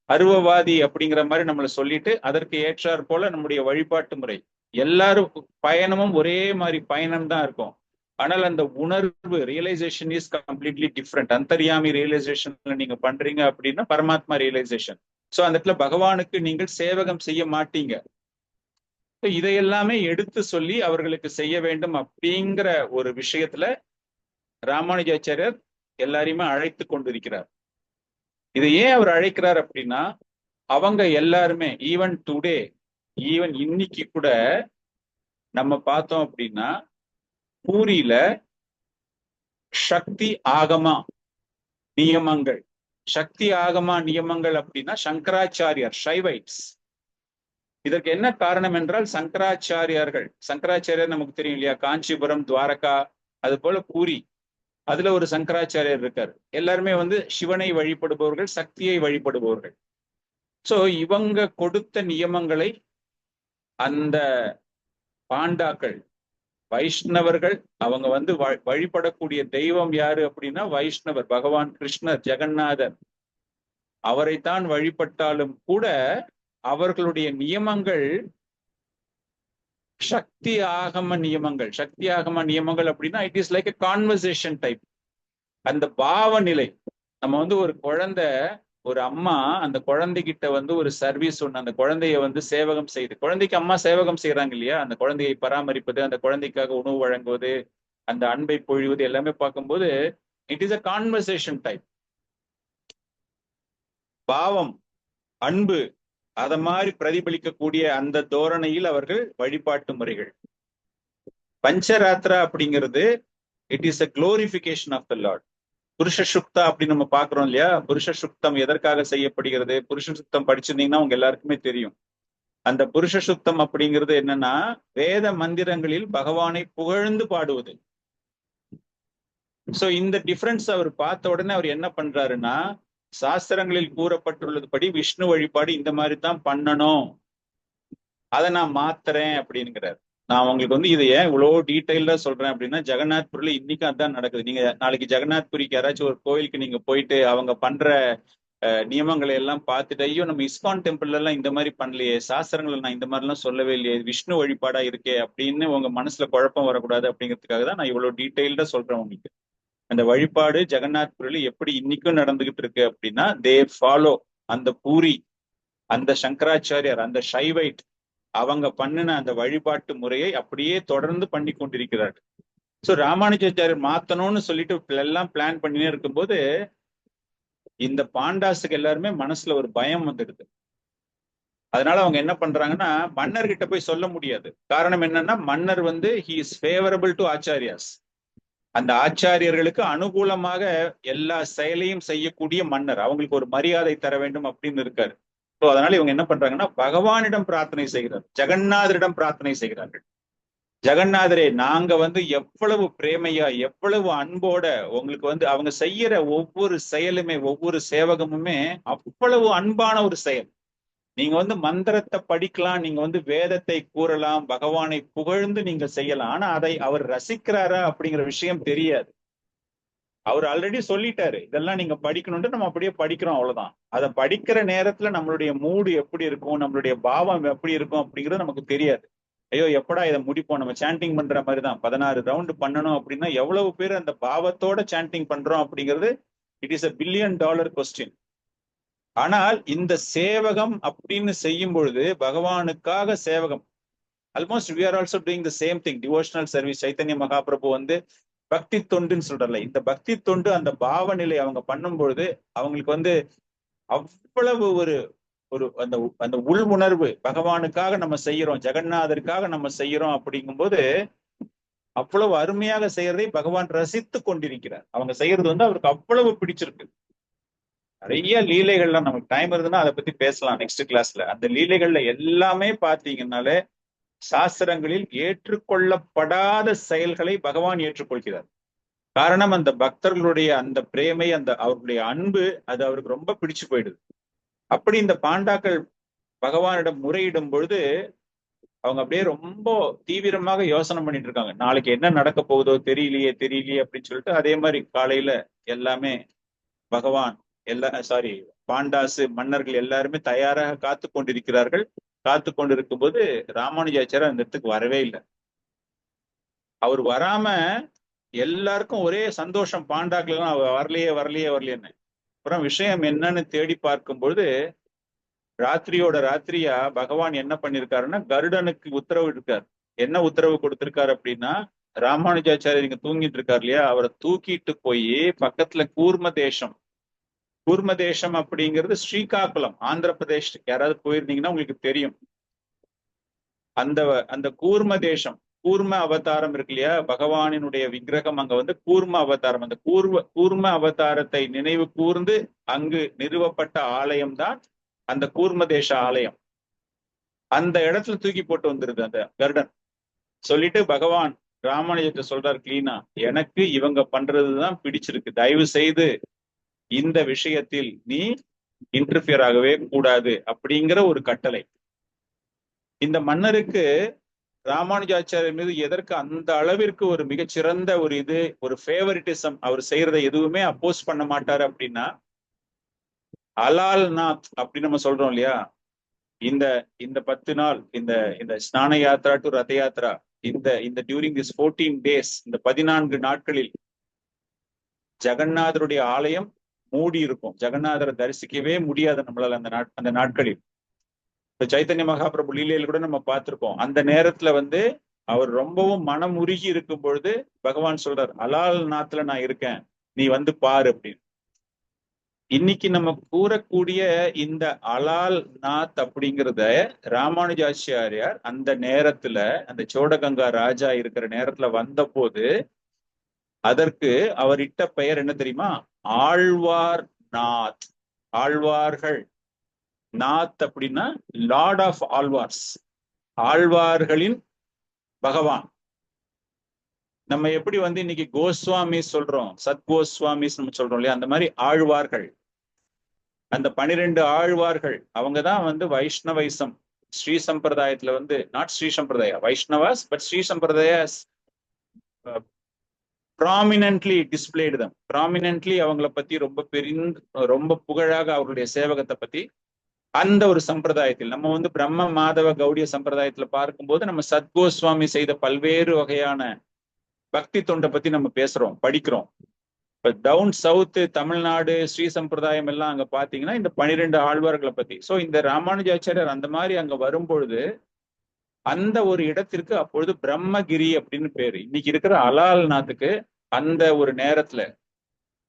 அருவவாதி அப்படிங்கிற மாதிரி நம்மளை சொல்லிட்டு அதற்கு ஏற்றாற் போல நம்முடைய வழிபாட்டு முறை எல்லாரும் பயணமும் ஒரே மாதிரி பயணம் தான் இருக்கும். ஆனால் அந்த உணர்வு ரியலைசேஷன் இஸ் கம்ப்ளீட்லி டிஃப்ரெண்ட். அந்தர்யாமி ரியலைசேஷன்ல நீங்க பண்றீங்க அப்படின்னா பரமாத்மா ரியலைசேஷன். ஸோ அந்த இடத்துல பகவானுக்கு நீங்கள் சேவகம் செய்ய மாட்டீங்க. இதையெல்லாமே எடுத்து சொல்லி அவர்களுக்கு செய்ய வேண்டும் அப்படிங்கிற ஒரு விஷயத்துல ராமானுஜாச்சாரியர் எல்லாரையுமே அழைத்து கொண்டிருக்கிறார். இதை ஏன் அவர் அழைக்கிறார் அப்படின்னா அவங்க எல்லாருமே ஈவன் டுடே, ஈவன் இன்னைக்கு கூட நம்ம பார்த்தோம் அப்படின்னா பூரியில சக்தி ஆகமா நியமங்கள், சக்தி ஆகமா நியமங்கள் அப்படின்னா சங்கராச்சாரியார் ஷைவைட்ஸ். இதற்கு என்ன காரணம் என்றால் சங்கராச்சாரியார் நமக்கு தெரியும் இல்லையா, காஞ்சிபுரம், துவாரகா, அது போல பூரி, அதுல ஒரு சங்கராச்சாரியார் இருக்காரு. எல்லாருமே சிவனை வழிபடுபவர்கள், சக்தியை வழிபடுபவர்கள். சோ இவங்க கொடுத்த நியமங்களை அந்த பாண்டாக்கள் வைஷ்ணவர்கள் அவங்க வழிபடக்கூடிய தெய்வம் யாரு அப்படின்னா வைஷ்ணவர், பகவான் கிருஷ்ணர், ஜெகநாதர், அவரைத்தான் வழிபட்டாலும் கூட அவர்களுடைய நியமங்கள் சக்தி ஆகம நியமங்கள். சக்தி ஆகம நியமங்கள் அப்படின்னா it is like a conversation type. அந்த பாவ நிலை. நம்ம ஒரு குழந்தை, ஒரு அம்மா அந்த குழந்தைகிட்ட ஒரு சர்வீஸ் ஒண்ணு, அந்த குழந்தைய சேவகம் செய்து, குழந்தைக்கு அம்மா சேவகம் செய்யறாங்க இல்லையா, அந்த குழந்தையை பராமரிப்பது, அந்த குழந்தைக்காக உணவு வழங்குவது, அந்த அன்பை பொழிவது எல்லாமே பார்க்கும்போது it is a conversation type. பாவம், அன்பு அத மாதிரி பிரதிபலிக்கக்கூடிய அந்த தோரணையில் அவர்கள் வழிபாட்டு முறைகள். பஞ்சராத்திரா அப்படிங்கிறது it is a glorification of the lord. Purusha Sukta அப்படின்னு நம்ம பாக்குறோம் இல்லையா, புருஷ சுக்தம் எதற்காக செய்யப்படுகிறது? புருஷ சுக்தம் படிச்சிருந்தீங்கன்னா உங்க எல்லாருக்குமே தெரியும். அந்த புருஷ சுக்தம் அப்படிங்கிறது என்னன்னா வேத மந்திரங்களில் பகவானை புகழ்ந்து பாடுவது. சோ இந்த டிஃபரன்ஸ் அவர் பார்த்த உடனே அவர் என்ன பண்றாருன்னா, சாஸ்திரங்களில் கூறப்பட்டுள்ளது படி விஷ்ணு வழிபாடு இந்த மாதிரி தான் பண்ணணும், அதை நான் மாத்துறேன் அப்படிங்கிறார். நான் உங்களுக்கு இதை ஏன் இவ்வளவு டீட்டெயிலா சொல்றேன் அப்படின்னா, ஜெகநாத்புரில இன்னைக்கும் அதான் நடக்குது. நீங்க நாளைக்கு ஜெகநாத்புரிக்கு யாராச்சும் ஒரு கோயிலுக்கு நீங்க போயிட்டு அவங்க பண்ற நியமங்களை எல்லாம் பார்த்துட்டு, ஐயோ நம்ம இஸ்கான் டெம்பிள்ல எல்லாம் இந்த மாதிரி பண்ணலையே, சாஸ்திரங்களை நான் இந்த மாதிரி எல்லாம் சொல்லவே இல்லையே, விஷ்ணு வழிபாடா இருக்கே அப்படின்னு உங்க மனசுல குழப்பம் வரக்கூடாது அப்படிங்கிறதுக்காக தான் நான் இவ்வளவு டீட்டெயில்டா சொல்றேன் உங்களுக்கு. அந்த வழிபாடு ஜெகநாத்புரில எப்படி இன்னைக்கும் நடந்துகிட்டு இருக்கு அப்படின்னா, தே ஃபாலோ அந்த பூரி, அந்த சங்கராச்சாரியார், அந்த ஷைவைட் அவங்க பண்ணின அந்த வழிபாட்டு முறையை அப்படியே தொடர்ந்து பண்ணி கொண்டிருக்கிறார்கள். சோ ராமானுஜாச்சாரியர் மாத்தணும்னு சொல்லிட்டு எல்லாம் பிளான் பண்ணினே இருக்கும்போது இந்த பாண்டாஸுக்கு எல்லாருமே மனசுல ஒரு பயம் வந்துடுது. அதனால அவங்க என்ன பண்றாங்கன்னா, மன்னர்கிட்ட போய் சொல்ல முடியாது. காரணம் என்னன்னா, மன்னர் ஹி இஸ் ஃபேவரபிள் டு ஆச்சாரியாஸ். அந்த ஆச்சாரியர்களுக்கு அனுகூலமாக எல்லா செயலையும் செய்யக்கூடிய மன்னர், அவங்களுக்கு ஒரு மரியாதை தர வேண்டும் அப்படின்னு இருக்காரு. ஸோ அதனால இவங்க என்ன பண்றாங்கன்னா, பகவானிடம் பிரார்த்தனை செய்கிறார், ஜெகநாதரிடம் பிரார்த்தனை செய்கிறார்கள். ஜெகநாதரே, நாங்க எவ்வளவு பிரேமையா, எவ்வளவு அன்போட உங்களுக்கு அவங்க செய்யற ஒவ்வொரு செயலுமே, ஒவ்வொரு சேவகமுமே அவ்வளவு அன்பான ஒரு செயல். நீங்க மந்திரத்தை படிக்கலாம், நீங்க வேதத்தை கூறலாம், பகவானை புகழ்ந்து நீங்க செய்யலாம். ஆனா அதை அவர் ரசிக்கிறாரா அப்படிங்கிற விஷயம் தெரியாது. அவர் ஆல்ரெடி சொல்லிட்டாரு, இதெல்லாம் நீங்க படிக்கணும்ட்டு நம்ம அப்படியே படிக்கிறோம், அவ்வளவுதான். அதை படிக்கிற நேரத்துல நம்மளுடைய மூடு எப்படி இருக்கும், நம்மளுடைய பாவம் எப்படி இருக்கும் அப்படிங்கிறது நமக்கு தெரியாது. ஐயோ எப்படா இதை முடிப்போம், நம்ம சாண்டிங் பண்ற மாதிரி தான் 16 ரவுண்டு பண்ணணும் அப்படின்னா எவ்வளவு பேர் அந்த பாவத்தோட சாண்டிங் பண்றோம் அப்படிங்கிறது இட் இஸ் $1 பில்லியன் கொஸ்டின். ஆனால் இந்த சேவகம் அப்படின்னு செய்யும் பொழுது பகவானுக்காக சேவகம், almost we are also doing the same thing, devotional service. Chaitanya Mahaprabhu பக்தி தொண்டுன்னு சொல்றல, இந்த பக்தி தொண்டு அந்த பாவ நிலை அவங்க பண்ணும் பொழுது அவங்களுக்கு அவ்வளவு ஒரு ஒரு அந்த அந்த உள் உணர்வு, பகவானுக்காக நம்ம செய்யறோம், ஜெகநாதருக்காக நம்ம செய்யறோம் அப்படிங்கும்போது அவ்வளவு அருமையாக செய்யறதை பகவான் ரசித்து கொண்டிருக்கிறார். அவங்க செய்யறது அவருக்கு அவ்வளவு பிடிச்சிருக்கு. நிறைய லீலைகள்லாம் நமக்கு டைம் இருந்ததுன்னா அதை பத்தி பேசலாம் நெக்ஸ்ட் கிளாஸ்ல. அந்த லீலைகள்ல எல்லாமே பாத்தீங்கன்னாலே சாஸ்திரங்களில் ஏற்றுக்கொள்ளப்படாத செயல்களை பகவான் ஏற்றுக்கொள்கிறார். காரணம் அந்த பக்தர்களுடைய அந்த பிரேமை, அந்த அவர்களுடைய அன்பு, அது அவருக்கு ரொம்ப பிடிச்சு போயிடுது. அப்படி இந்த பாண்டாக்கள் பகவானிடம் முறையிடும் பொழுது அவங்க அப்படியே ரொம்ப தீவிரமாக யோசனை பண்ணிட்டு இருக்காங்க, நாளைக்கு என்ன நடக்க போகுதோ தெரியலையே அப்படின்னு சொல்லிட்டு. அதே மாதிரி காலையில எல்லாமே பகவான் பாண்டாசு மன்னர்கள் எல்லாருமே தயாராக காத்து கொண்டிருக்கிறார்கள். காத்து கொண்டிருக்கும் போது ராமானுஜாச்சாரியர் அந்த இடத்துக்கு வரவே இல்லை. அவர் வராம எல்லாருக்கும் ஒரே சந்தோஷம், பாண்டாக்கள்லாம் வரலையே வரலையே வரலையேன்னு. அப்புறம் விஷயம் என்னன்னு தேடி பார்க்கும்பொழுது ராத்திரியோட ராத்திரியா பகவான் என்ன பண்ணிருக்காருன்னா கருடனுக்கு உத்தரவு இருக்காரு. என்ன உத்தரவு கொடுத்திருக்காரு அப்படின்னா, ராமானுஜாச்சாரியர் இங்க தூங்கிட்டு இருக்காரு இல்லையா, அவரை தூக்கிட்டு போய் பக்கத்துல கூர்ம தேசம் அப்படிங்கிறது ஸ்ரீகாக்குளம், ஆந்திர பிரதேஷ்க்கு யாராவது போயிருந்தீங்கன்னா உங்களுக்கு தெரியும். அந்த அந்த கூர்ம அவதாரம் இருக்கு இல்லையா, பகவானினுடைய விக்கிரகம் அங்க வந்து கூர்ம அவதாரம். அந்த கூர்ம அவதாரத்தை நினைவு கூர்ந்து அங்கு நிறுவப்பட்ட ஆலயம் தான் அந்த கூர்ம தேச ஆலயம். அந்த இடத்துல தூக்கி போட்டு வந்துருது அந்த கருடன். சொல்லிட்டு பகவான் ராமானுஜத்தை சொல்றாரு கிளீனா, எனக்கு இவங்க பண்றதுதான் பிடிச்சிருக்கு, தயவு செய்து இந்த விஷயத்தில் நீ இன்டர்ஃபியர் ஆகவே கூடாது அப்படிங்கிற ஒரு கட்டளை. இந்த மன்னருக்கு ராமானுஜாச்சாரியர் மீது எதற்கு அந்த அளவிற்கு ஒரு மிகச்சிறந்த ஒரு ஃபேவரிட்டிசம், அவர் செய்யறதை எதுவுமே அப்போஸ் பண்ண மாட்டாரு அப்படின்னா, அலால் நாத் அப்படின்னு நம்ம சொல்றோம் இல்லையா, இந்த 10 நாள் இந்த ஸ்நான யாத்ரா டு ரத யாத்ரா, இந்த டியூரிங் திஸ் 14 days, இந்த 14 நாட்களில் ஜெகநாதருடைய ஆலயம் மூடி இருக்கும். ஜெகநாதரை தரிசிக்கவே முடியாது நம்மளால அந்த நாட்களில். சைத்தன்ய மகாபிரபு லீலையில கூட நம்ம பார்த்திருக்கோம். அந்த நேரத்துல வந்து அவர் ரொம்பவும் மனம் உருகி இருக்கும் பொழுது பகவான் சொல்றார், அலால் நாத்துல நான் இருக்கேன், நீ வந்து பாரு அப்படின்னு. இன்னைக்கு நம்ம கூறக்கூடிய இந்த அலால் நாத் அப்படிங்கிறத ராமானுஜாச்சாரியார் அந்த நேரத்துல, அந்த சோடகங்கா ராஜா இருக்கிற நேரத்துல வந்த போது அதற்கு அவர் இட்ட பெயர் என்ன தெரியுமா? ஆழ்வார் நாத். ஆழ்வார்கள் நாத் அப்படின்னா லார்ட் ஆஃப் ஆழ்வார்ஸ், ஆழ்வார்களின் பகவான். நம்ம எப்படி வந்து இன்னைக்கு கோஸ்வாமி சொல்றோம், சத் கோஸ்வாமிஸ் நம்ம சொல்றோம் இல்லையா, அந்த மாதிரி ஆழ்வார்கள், அந்த 12 ஆழ்வார்கள் அவங்கதான் வந்து வைஷ்ணவைசம் ஸ்ரீ சம்பிரதாயத்துல வந்து, not Sri Sampradaya Vaishnavas, but Sri Sampradayas prominently displayed them. Prominently அவங்கள பத்தி ரொம்ப புகழாக அவர்களுடைய சேவகத்தை பத்தி அந்த ஒரு சம்பிரதாயத்தில் நம்ம வந்து பிரம்ம மாதவ கௌடிய சம்பிரதாயத்துல பார்க்கும்போது நம்ம சத்கோஸ்வாமி செய்த பல்வேறு வகையான பக்தி தொண்டை பத்தி நம்ம பேசுறோம், படிக்கிறோம். இப்ப டவுன் சவுத் தமிழ்நாடு ஸ்ரீ சம்பிரதாயம் எல்லாம் அங்க பாத்தீங்கன்னா இந்த 12 ஆழ்வார்களை பத்தி. சோ இந்த ராமானுஜாச்சாரியர் அந்த மாதிரி அங்க வரும்பொழுது அந்த ஒரு இடத்திற்கு அப்பொழுது பிரம்மகிரி அப்படின்னு பேரு. இன்னைக்கு இருக்கிற அலால் நாத்துக்கு அந்த ஒரு நேரத்துல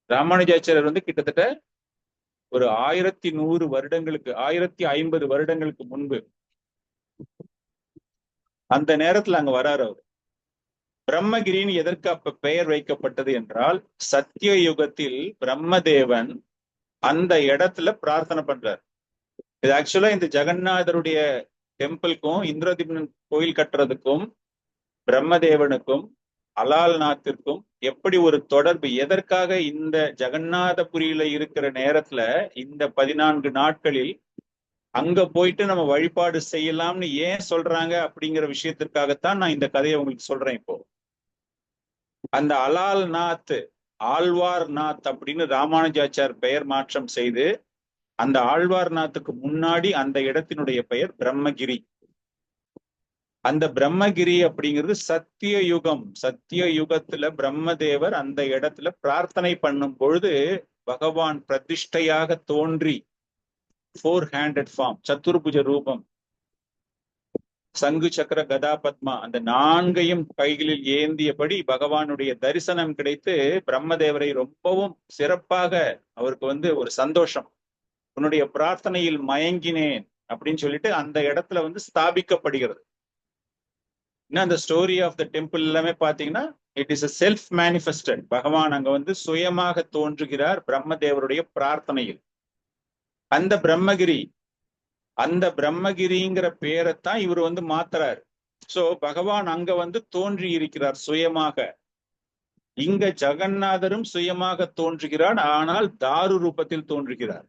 ராமானுஜாச்சாரியர் வந்து கிட்டத்தட்ட ஒரு 1100 வருடங்களுக்கு 1050 வருடங்களுக்கு முன்பு அந்த நேரத்துல அங்க வராரு அவர். பிரம்மகிரின்னு எதற்கு அப்ப பெயர் வைக்கப்பட்டது என்றால், சத்திய யுகத்தில் பிரம்மதேவன் அந்த இடத்துல பிரார்த்தனை பண்றார். இது ஆக்சுவலா இந்த ஜெகநாதருடைய டெம்பிளுக்கும் இந்திரதிபன் கோயில் கட்டுறதுக்கும் பிரம்மதேவனுக்கும் அலால் நாத்திற்கும் எப்படி ஒரு தொடர்பு, எதற்காக இந்த ஜெகநாதபுரியில இருக்கிற நேரத்துல இந்த 14 நாட்களில் அங்க போயிட்டு நம்ம வழிபாடு செய்யலாம்னு ஏன் சொல்றாங்க அப்படிங்கிற விஷயத்திற்காகத்தான் நான் இந்த கதையை உங்களுக்கு சொல்றேன். இப்போ அந்த அலால் நாத், ஆழ்வார் நாத் அப்படின்னு ராமானுஜாச்சார் பெயர் மாற்றம் செய்து அந்த ஆழ்வார் நாத்துக்கு முன்னாடி அந்த இடத்தினுடைய பெயர் பிரம்மகிரி. அந்த பிரம்மகிரி அப்படிங்கிறது சத்திய யுகம். சத்திய யுகத்துல பிரம்மதேவர் அந்த இடத்துல பிரார்த்தனை பண்ணும் பொழுது பகவான் பிரதிஷ்டையாக தோன்றி 4-handed ஃபார்ம், சத்துர்புஜ ரூபம், சங்கு சக்கர கதா பத்மா, அந்த 4கையும் கைகளில் ஏந்தியபடி பகவானுடைய தரிசனம் கிடைத்து பிரம்மதேவரை ரொம்பவும் சிறப்பாக அவருக்கு வந்து ஒரு சந்தோஷம், உன்னுடைய பிரார்த்தனையில் மயங்கினேன் அப்படின்னு சொல்லிட்டு அந்த இடத்துல வந்து ஸ்தாபிக்கப்படுகிறது. இன்னும் அந்த ஸ்டோரி ஆஃப் த டெம்பிள் எல்லாமே பாத்தீங்கன்னா it is a self manifested. பகவான் அங்க வந்து சுயமாக தோன்றுகிறார் பிரம்மதேவருடைய பிரார்த்தனையில். அந்த பிரம்மகிரிங்கிற பேரைத்தான் இவர் வந்து மாத்துறாரு. சோ பகவான் அங்க வந்து தோன்றி இருக்கிறார் சுயமாக. இங்க ஜெகநாதரும் சுயமாக தோன்றுகிறார், ஆனால் தாரு ரூபத்தில் தோன்றுகிறார்.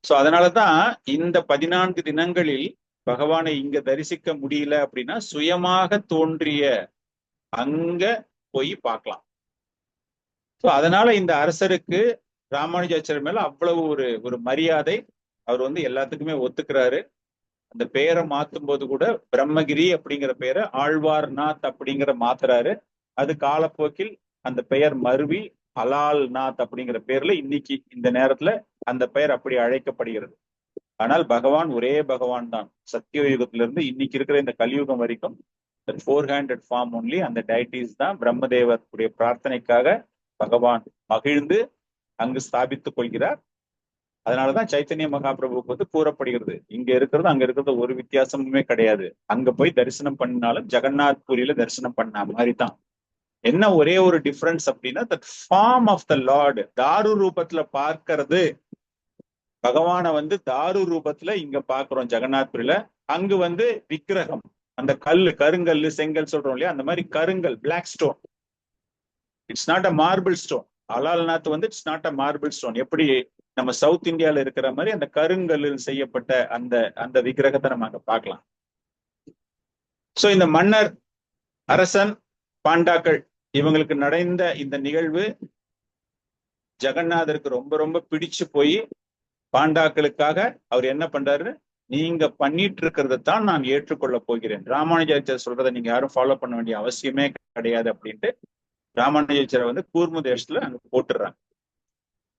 சோ அதனாலதான் இந்த 14 தினங்களில் பகவானை இங்க தரிசிக்க முடியல அப்படின்னா சுயமாக தோன்றிய அங்க போய் பார்க்கலாம். சோ அதனால இந்த அரசருக்கு ராமானுஜாச்சாரியர் மேல அவ்வளவு ஒரு மரியாதை. அவர் வந்து எல்லாத்துக்குமே ஒத்துக்கிறாரு. அந்த பெயரை மாத்தும் போது கூட பிரம்மகிரி அப்படிங்கிற பெயரை ஆழ்வார்நாத் அப்படிங்கிற மாத்துறாரு. அது காலப்போக்கில் அந்த பெயர் மருவி அலால் நாத் அப்படிங்கிற பேர்ல இன்னைக்கு இந்த நேரத்துல அந்த பெயர் அப்படி அழைக்கப்படுகிறது. ஆனால் பகவான் ஒரே பகவான் தான். சத்திய யுகத்திலிருந்து இன்னைக்கு இருக்கிற இந்த கலியுகம் வரைக்கும் 400 ஃபார்ம் ஒன்லி அந்த டைட்டிஸ் தான். பிரம்மதேவருடைய பிரார்த்தனைக்காக பகவான் மகிழ்ந்து அங்கு ஸ்தாபித்துக் கொள்கிறார். அதனாலதான் சைத்தன்ய மகாபிரபுவுக்கு வந்து கூறப்படுகிறது, இங்க இருக்கிறது அங்க இருக்கிறது ஒரு வித்தியாசமுமே கிடையாது. அங்க போய் தரிசனம் பண்ணினாலும் ஜெகநாத் புரியில தரிசனம் பண்ண மாதிரி தான். என்ன ஒரே ஒரு டிஃபரன்ஸ் அப்படின்னா, that form of the lord தாரு ரூபத்துல பார்க்கிறது. பகவானை வந்து தாரு ரூபத்துல இங்க பாக்குறோம் ஜெகநாத்புரியில. அங்கு வந்து விக்கிரகம், அந்த கருங்கல்லு செங்கல் சொல்றோம் இல்லையா, அந்த மாதிரி கருங்கல், black stone. It's not a marble stone. Alalnath வந்து it's not a marble stone. எப்படி நம்ம சவுத் இந்தியால இருக்கிற மாதிரி அந்த கருங்கல்லில் செய்யப்பட்ட அந்த அந்த விக்கிரகத்தை நம்ம அங்க பார்க்கலாம். சோ இந்த மன்னர், அரசன், பாண்டாக்கள் இவங்களுக்கு நடந்த இந்த நிகழ்வு ஜெகநாதருக்கு ரொம்ப ரொம்ப பிடிச்சு போய் பாண்டாக்களுக்காக அவர் என்ன பண்றாரு, நீங்க பண்ணிட்டு இருக்கிறத தான் நான் ஏற்றுக்கொள்ள போகிறேன். ராமானுஜாச்சாரியர் சொல்றதை நீங்க யாரும் ஃபாலோ பண்ண வேண்டிய அவசியமே கிடையாது அப்படின்ட்டு ராமானுஜாச்சாரியர் வந்து கூர்ம தேசத்துல அங்க போட்டுடுறாங்க.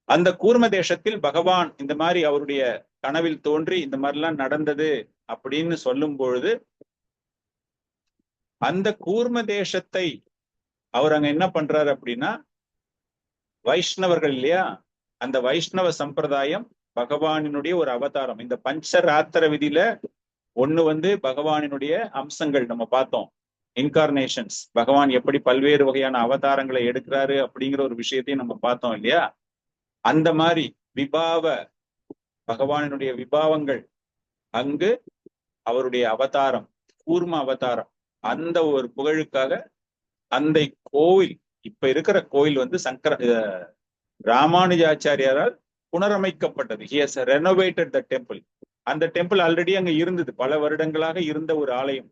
அந்த கூர்ம தேசத்தில் பகவான் இந்த மாதிரி அவருடைய கனவில் தோன்றி இந்த மாதிரிலாம் நடந்தது அப்படின்னு சொல்லும் பொழுது, அந்த கூர்ம தேசத்தை அவர் அங்க என்ன பண்றாரு அப்படின்னா, வைஷ்ணவர்கள் இல்லையா, அந்த வைஷ்ணவ சம்பிரதாயம் பகவானினுடைய ஒரு அவதாரம். இந்த பஞ்சராத்திர விதியில ஒண்ணு வந்து பகவானினுடைய அம்சங்கள் நம்ம பார்த்தோம், இன்கார்னேஷன்ஸ். பகவான் எப்படி பல்வேறு வகையான அவதாரங்களை எடுக்கிறாரு அப்படிங்கிற ஒரு விஷயத்தையும் நம்ம பார்த்தோம் இல்லையா. அந்த மாதிரி பகவானினுடைய விபாவங்கள் அங்கு அவருடைய அவதாரம், கூர்ம அவதாரம். அந்த ஒரு புகழுக்காக அந்த கோவில், இப்ப இருக்கிற கோயில் வந்து ராமானுஜாச்சாரியாரால் புனரமைக்கப்பட்டது. He has renovated the temple. அந்த டெம்பிள் ஆல்ரெடி அங்க இருந்தது, பல வருடங்களாக இருந்த ஒரு ஆலயம்.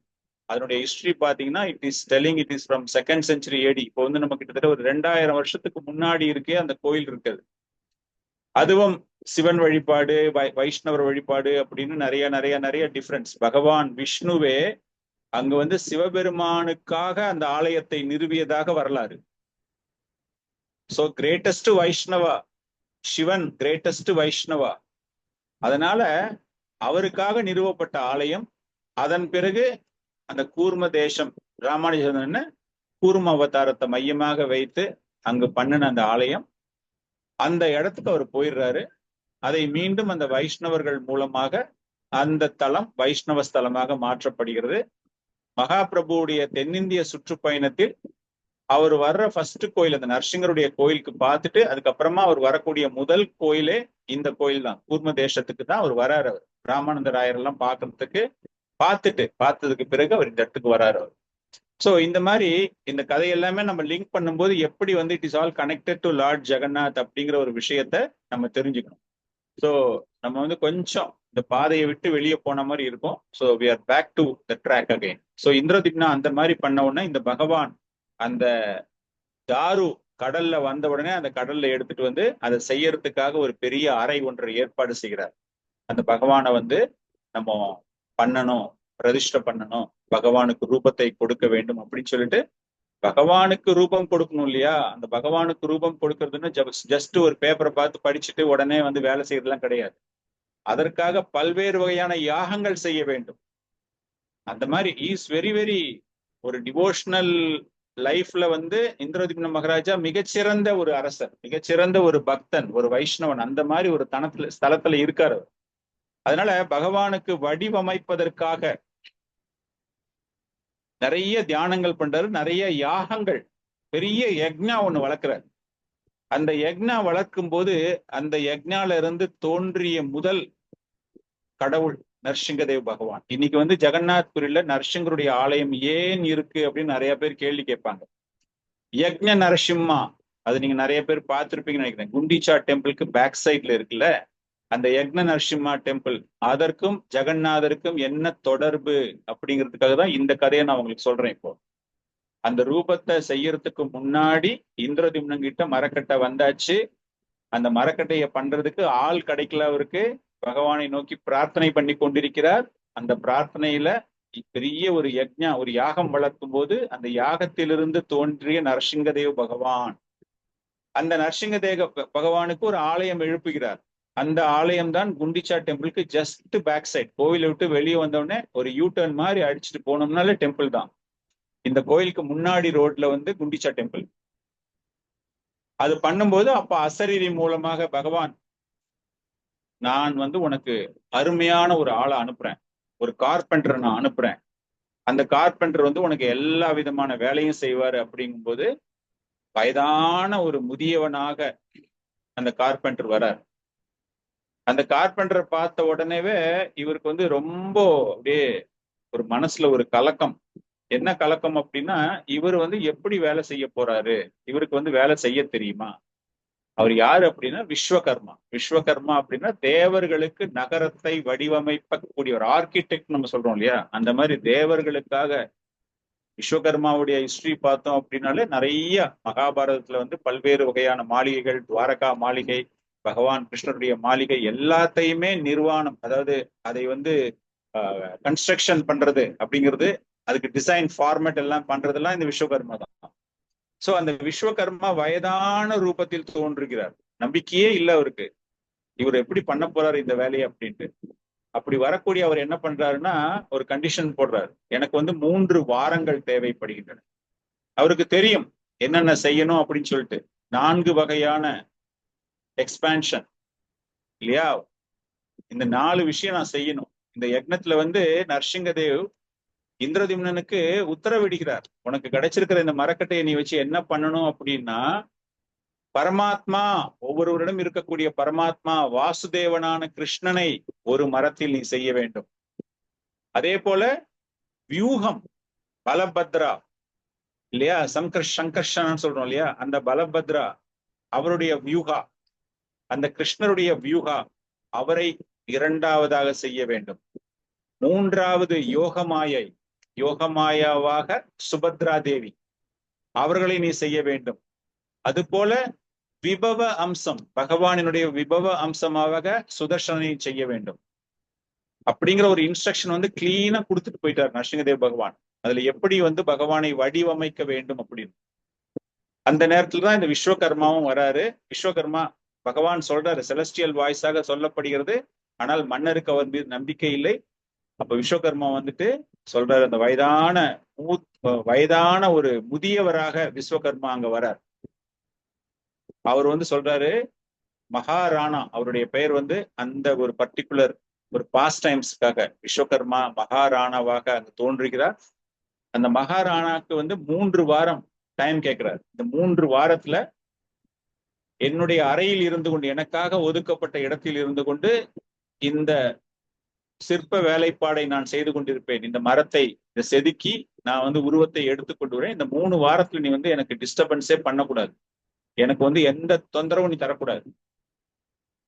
அதனுடைய ஹிஸ்டரி பாத்தீங்கன்னா, it is from 2nd century AD. இப்போ வந்து நம்ம கிட்டத்தட்ட ஒரு 2000 வருஷத்துக்கு முன்னாடி இருக்கே அந்த கோயில் இருக்குது. அதுவும் சிவன் வழிபாடு, வைஷ்ணவர் வழிபாடு அப்படின்னு நிறைய நிறைய நிறைய டிஃபரன்ஸ். பகவான் விஷ்ணுவே அங்க வந்து சிவபெருமானுக்காக அந்த ஆலயத்தை நிறுவியதாக வரலாறு. So greatest Vaishnava Sivan, greatest Vaishnava. அதனால அவருக்காக நிறுவப்பட்ட ஆலயம். அதன் பிறகு அந்த கூர்ம தேசம், ராமானுஜன் கூர்ம அவதாரத்தை மையமாக வைத்து அங்கு பண்ணின அந்த ஆலயம், அந்த இடத்துக்கு அவர் போயிடுறாரு. அதை மீண்டும் அந்த வைஷ்ணவர்கள் மூலமாக அந்த தலம் வைஷ்ணவ ஸ்தலமாக மாற்றப்படுகிறது. மகாபிரபுடைய தென்னிந்திய சுற்றுப்பயணத்தில் அவர் வர்ற ஃபர்ஸ்ட் கோயில் அந்த நரசிங்கருடைய கோயிலுக்கு பார்த்துட்டு, அதுக்கப்புறமா அவர் வரக்கூடிய முதல் கோயிலே இந்த கோயில் தான். கூர்ம தேசத்துக்கு தான் அவர் வராரு. அவர் ராமானந்த ராயர் எல்லாம் பார்க்கறதுக்கு பார்த்ததுக்கு பிறகு அவர் இந்த இடத்துக்கு வராரு அவர். சோ இந்த மாதிரி இந்த கதை எல்லாமே நம்ம லிங்க் பண்ணும்போது எப்படி வந்து it is all connected to lord Jagannath அப்படிங்கிற ஒரு விஷயத்த நம்ம தெரிஞ்சுக்கணும். சோ நம்ம வந்து கொஞ்சம் இந்த பாதையை விட்டு வெளியே போன மாதிரி இருக்கும். So we are back to the track again. So இந்திரதிப்னா அந்த மாதிரி பண்ண உடனே இந்த பகவான் அந்த தாரு கடல்ல வந்த உடனே அந்த கடல்ல எடுத்துட்டு வந்து அதை செய்யறதுக்காக ஒரு பெரிய அறை ஒன்றை ஏற்பாடு செய்கிறார். அந்த பகவானை வந்து நம்ம பண்ணணும், பிரதிஷ்டை பண்ணணும், பகவானுக்கு ரூபத்தை கொடுக்க வேண்டும் அப்படின்னு சொல்லிட்டு, பகவானுக்கு ரூபம் கொடுக்கணும் இல்லையா. அந்த பகவானுக்கு ரூபம் கொடுக்கறதுன்னு ஜஸ்ட் ஒரு பேப்பரை பார்த்து படிச்சுட்டு உடனே வந்து வேலை செய்யறதுலாம் கிடையாது. அதற்காக பல்வேறு வகையான யாகங்கள் செய்ய வேண்டும். அந்த மாதிரி இஸ் வெரி வெரி ஒரு டிவோஷனல் லைஃப்ல வந்து இந்திரதிப்ன மகாராஜா மிகச்சிறந்த ஒரு அரசர், மிகச்சிறந்த ஒரு பக்தன், ஒரு வைஷ்ணவன். அந்த மாதிரி ஒரு ஸ்தலத்துல இருக்காரு. அதனால பகவானுக்கு வடிவமைப்பதற்காக நிறைய தியானங்கள் பண்றாரு, நிறைய யாகங்கள், பெரிய யக்ஞா ஒண்ணு வளர்க்கிறார். அந்த யக்ஞா வளர்க்கும் போது அந்த யக்ஞால இருந்து தோன்றிய முதல் கடவுள் நரசிங்கதேவ் பகவான். இன்னைக்கு வந்து ஜெகநாத்புரியில நரசிங்கருடைய ஆலயம் ஏன் இருக்கு அப்படின்னு நிறைய பேர் கேள்வி கேட்பாங்க. யக்ஞ நரசிம்மா, அது நீங்க நிறைய பேர் பார்த்திருப்பீங்கன்னு நினைக்கிறேன். குண்டிச்சா டெம்பிளுக்கு பேக் சைட்ல இருக்குல்ல அந்த யக்ஞ நரசிம்மா டெம்பிள், அதற்கும் ஜெகநாதருக்கும் என்ன தொடர்பு அப்படிங்கிறதுக்காக தான் இந்த கதையை நான் உங்களுக்கு சொல்றேன். இப்போ அந்த ரூபத்தை செய்யறதுக்கு முன்னாடி இந்திரதிம்னன் கிட்ட மரக்கட்டை வந்தாச்சு. அந்த மரக்கட்டைய பண்றதுக்கு ஆள் கிடைக்கல அவருக்கு. பகவானை நோக்கி பிரார்த்தனை பண்ணி கொண்டிருக்கிறார். அந்த பிரார்த்தனையில பெரிய ஒரு யஜ்ஞா, ஒரு யாகம் வளர்க்கும் போது அந்த யாகத்திலிருந்து தோன்றிய நரசிங்கதேவ் பகவான், அந்த நரசிங்கதேவ பகவானுக்கு ஒரு ஆலயம் எழுப்புகிறார். அந்த ஆலயம் தான் குண்டிச்சா டெம்பிளுக்கு ஜஸ்ட் பேக் சைட். கோவிலை விட்டு வெளியே வந்தோடனே ஒரு யூ டர்ன் மாதிரி அடிச்சுட்டு போனோம்னாலே டெம்பிள் தான். இந்த கோயிலுக்கு முன்னாடி ரோட்ல வந்து குண்டிச்சா டெம்பிள். அது பண்ணும்போது அப்ப அசரீரி மூலமாக பகவான், நான் வந்து உனக்கு அருமையான ஒரு ஆளை அனுப்புறேன், ஒரு கார்பெண்டரை நான் அனுப்புறேன், அந்த கார்பெண்டர் வந்து உனக்கு எல்லா விதமான வேலையும் செய்வாரு அப்படிங்கும்போது வயதான ஒரு முதியவனாக அந்த கார்பெண்டர் வரார். அந்த கார்பெண்டரை பார்த்த உடனேவே இவருக்கு வந்து ரொம்ப அப்படியே ஒரு மனசுல ஒரு கலக்கம். என்ன கலக்கம் அப்படின்னா, இவர் வந்து எப்படி வேலை செய்ய போறாரு, இவருக்கு வந்து வேலை செய்ய தெரியுமா? அவர் யாரு அப்படின்னா விஸ்வகர்மா. விஸ்வகர்மா அப்படின்னா தேவர்களுக்கு நகரத்தை வடிவமைக்கக்கூடிய ஒரு ஆர்கிடெக்ட் நம்ம சொல்றோம் இல்லையா, அந்த மாதிரி தேவர்களுக்காக. விஸ்வகர்மாவுடைய ஹிஸ்டரி பார்த்தோம் அப்படின்னாலே நிறைய மகாபாரதத்துல வந்து பல்வேறு வகையான மாளிகைகள், துவாரகா மாளிகை, பகவான் கிருஷ்ணருடைய மாளிகை எல்லாத்தையுமே நிர்வாணம், அதாவது அதை வந்து கன்ஸ்ட்ரக்ஷன் பண்றது அப்படிங்கிறது, அதுக்கு டிசைன் ஃபார்மேட் எல்லாம் பண்றதெல்லாம் இந்த விஸ்வகர்மா தான். சோ அந்த விஸ்வகர்மா வயதான ரூபத்தில் தோன்றுகிறார். நம்பிக்கையே இல்லை அவருக்கு, இவர் எப்படி பண்ண போறாரு இந்த வேலையை அப்படின்ட்டு. அப்படி வரக்கூடிய அவர் என்ன பண்றாருன்னா ஒரு கண்டிஷன் போடுறாரு, எனக்கு வந்து 3 வாரங்கள் தேவைப்படுகின்றன. அவருக்கு தெரியும் என்னென்ன செய்யணும் அப்படின்னு சொல்லிட்டு. 4 வகையான எக்ஸ்பான்ஷன் இல்லையா, இந்த 4 விஷயம் நான் செய்யணும். இந்த யக்னத்துல வந்து நரசிங்கதேவ் இந்திரதிம்னனுக்கு உத்தரவிடுகிறார், உனக்கு கிடைச்சிருக்கிற இந்த மரக்கட்டையை நீ வச்சு என்ன பண்ணணும் அப்படின்னா, பரமாத்மா, ஒவ்வொருவரிடம் இருக்கக்கூடிய பரமாத்மா வாசுதேவனான கிருஷ்ணனை ஒரு மரத்தில் நீ செய்ய வேண்டும். அதே போல வியூகம், பலபத்ரா இல்லையா, சங்கர்ஷன் சொல்றோம் இல்லையா, அந்த பலபத்ரா அவருடைய வியூகா, அந்த கிருஷ்ணருடைய வியூகா, அவரை 2வதாக செய்ய வேண்டும். 3வது யோகமாயை, யோகமாயாவாக சுபத்ரா தேவி, அவர்களை நீ செய்ய வேண்டும். அது போல விபவ அம்சம், பகவானினுடைய விபவ அம்சமாக சுதர்சனை செய்ய வேண்டும். அப்படிங்கிற ஒரு இன்ஸ்ட்ரக்ஷன் வந்து கிளீனா கொடுத்துட்டு போயிட்டார் நரசிங்கதேவ் பகவான். அதுல எப்படி வந்து பகவானை வடிவமைக்க வேண்டும் அப்படின்னு. அந்த நேரத்துலதான் இந்த விஸ்வகர்மாவும் வராரு. விஸ்வகர்மா, பகவான் சொல்றாரு, செலஸ்டியல் வாய்ஸாக சொல்லப்படுகிறது, ஆனால் மன்னருக்கு அவர் மீது நம்பிக்கை இல்லை. அப்ப விஸ்வகர்மா வந்துட்டு சொல்றாரு, அந்த வயதான ஒரு முதியவராக விஸ்வகர்மா அங்க வரார். அவர் வந்து சொல்றாரு, மகாராணா, அவருடைய பெயர் வந்து அந்த ஒரு பர்டிகுலர் ஒரு பாஸ்ட் டைம்ஸ்க்காக விஸ்வகர்மா மகாராணாவாக அங்க தோன்றுகிறார். அந்த மகாராணாக்கு வந்து 3 வாரம் டைம் கேட்கிறார். இந்த 3 வாரத்துல என்னுடைய அறையில் இருந்து கொண்டு, எனக்காக ஒதுக்கப்பட்ட இடத்தில் இருந்து கொண்டு இந்த சிற்ப வேலைப்பாடை நான் செய்து கொண்டிருப்பேன். இந்த மரத்தை செதுக்கி நான் வந்து உருவத்தை எடுத்துக்கொண்டு வரேன். இந்த 3 வாரத்துல நீ வந்து எனக்கு டிஸ்டர்பன்ஸே பண்ணக்கூடாது, எனக்கு வந்து எந்த தொந்தரவும் நீ தரக்கூடாது.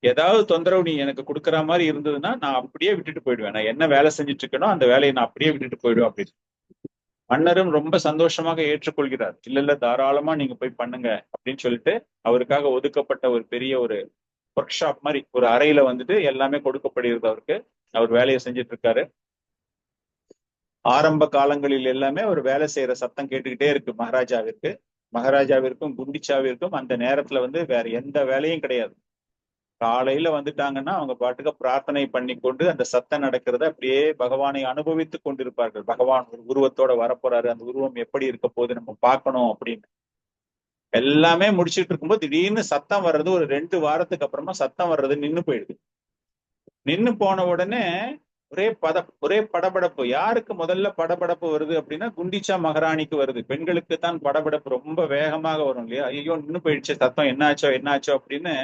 ஏதாவது தொந்தரவு நீ எனக்கு கொடுக்குற மாதிரி இருந்ததுன்னா நான் அப்படியே விட்டுட்டு போயிடுவேன். நான் என்ன வேலை செஞ்சுட்டு இருக்கேனோ அந்த வேலையை நான் அப்படியே விட்டுட்டு போயிடுவேன் அப்படின்னு. மன்னரும் ரொம்ப சந்தோஷமாக ஏற்றுக்கொள்கிறார். இல்ல தாராளமா நீங்க போய் பண்ணுங்க அப்படின்னு சொல்லிட்டு அவருக்காக ஒதுக்கப்பட்ட ஒரு பெரிய ஒரு ஒர்க் ஷாப் மாதிரி ஒரு அறையில வந்துட்டு எல்லாமே கொடுக்கப்படுகிறது அவருக்கு. அவர் வேலையை செஞ்சுட்டு இருக்காரு. ஆரம்ப காலங்களில் எல்லாமே அவர் வேலை செய்யற சத்தம் கேட்டுக்கிட்டே இருக்கு மகாராஜாவிற்கும் குண்டிச்சாவிற்கும். அந்த நேரத்துல வந்து வேற எந்த வேலையும் கிடையாது. காலையில வந்துட்டாங்கன்னா அவங்க பாட்டுக்கு பிரார்த்தனை பண்ணி கொண்டு அந்த சத்தம் நடக்கிறத அப்படியே பகவானை அனுபவித்து கொண்டிருப்பார்கள். பகவான் ஒரு உருவத்தோட வரப்போறாரு, அந்த உருவம் எப்படி இருக்க போகுது நம்ம பார்க்கணும் அப்படின்னு எல்லாமே முடிச்சுட்டு இருக்கும்போது திடீர்னு சத்தம் வர்றது, ஒரு 2 வாரத்துக்கு அப்புறமா சத்தம் வர்றது நின்னு போயிடுது. நின்னு போன உடனே ஒரே படபடப்பு. யாருக்கு முதல்ல படபடப்பு வருது அப்படின்னா குண்டிச்சா மகாராணிக்கு வருது. பெண்களுக்கு தான் படபடப்பு ரொம்ப வேகமாக வரும் இல்லையா. ஐயோ நின்னு போயிடுச்சு சத்தம், என்னாச்சோ அப்படின்னு.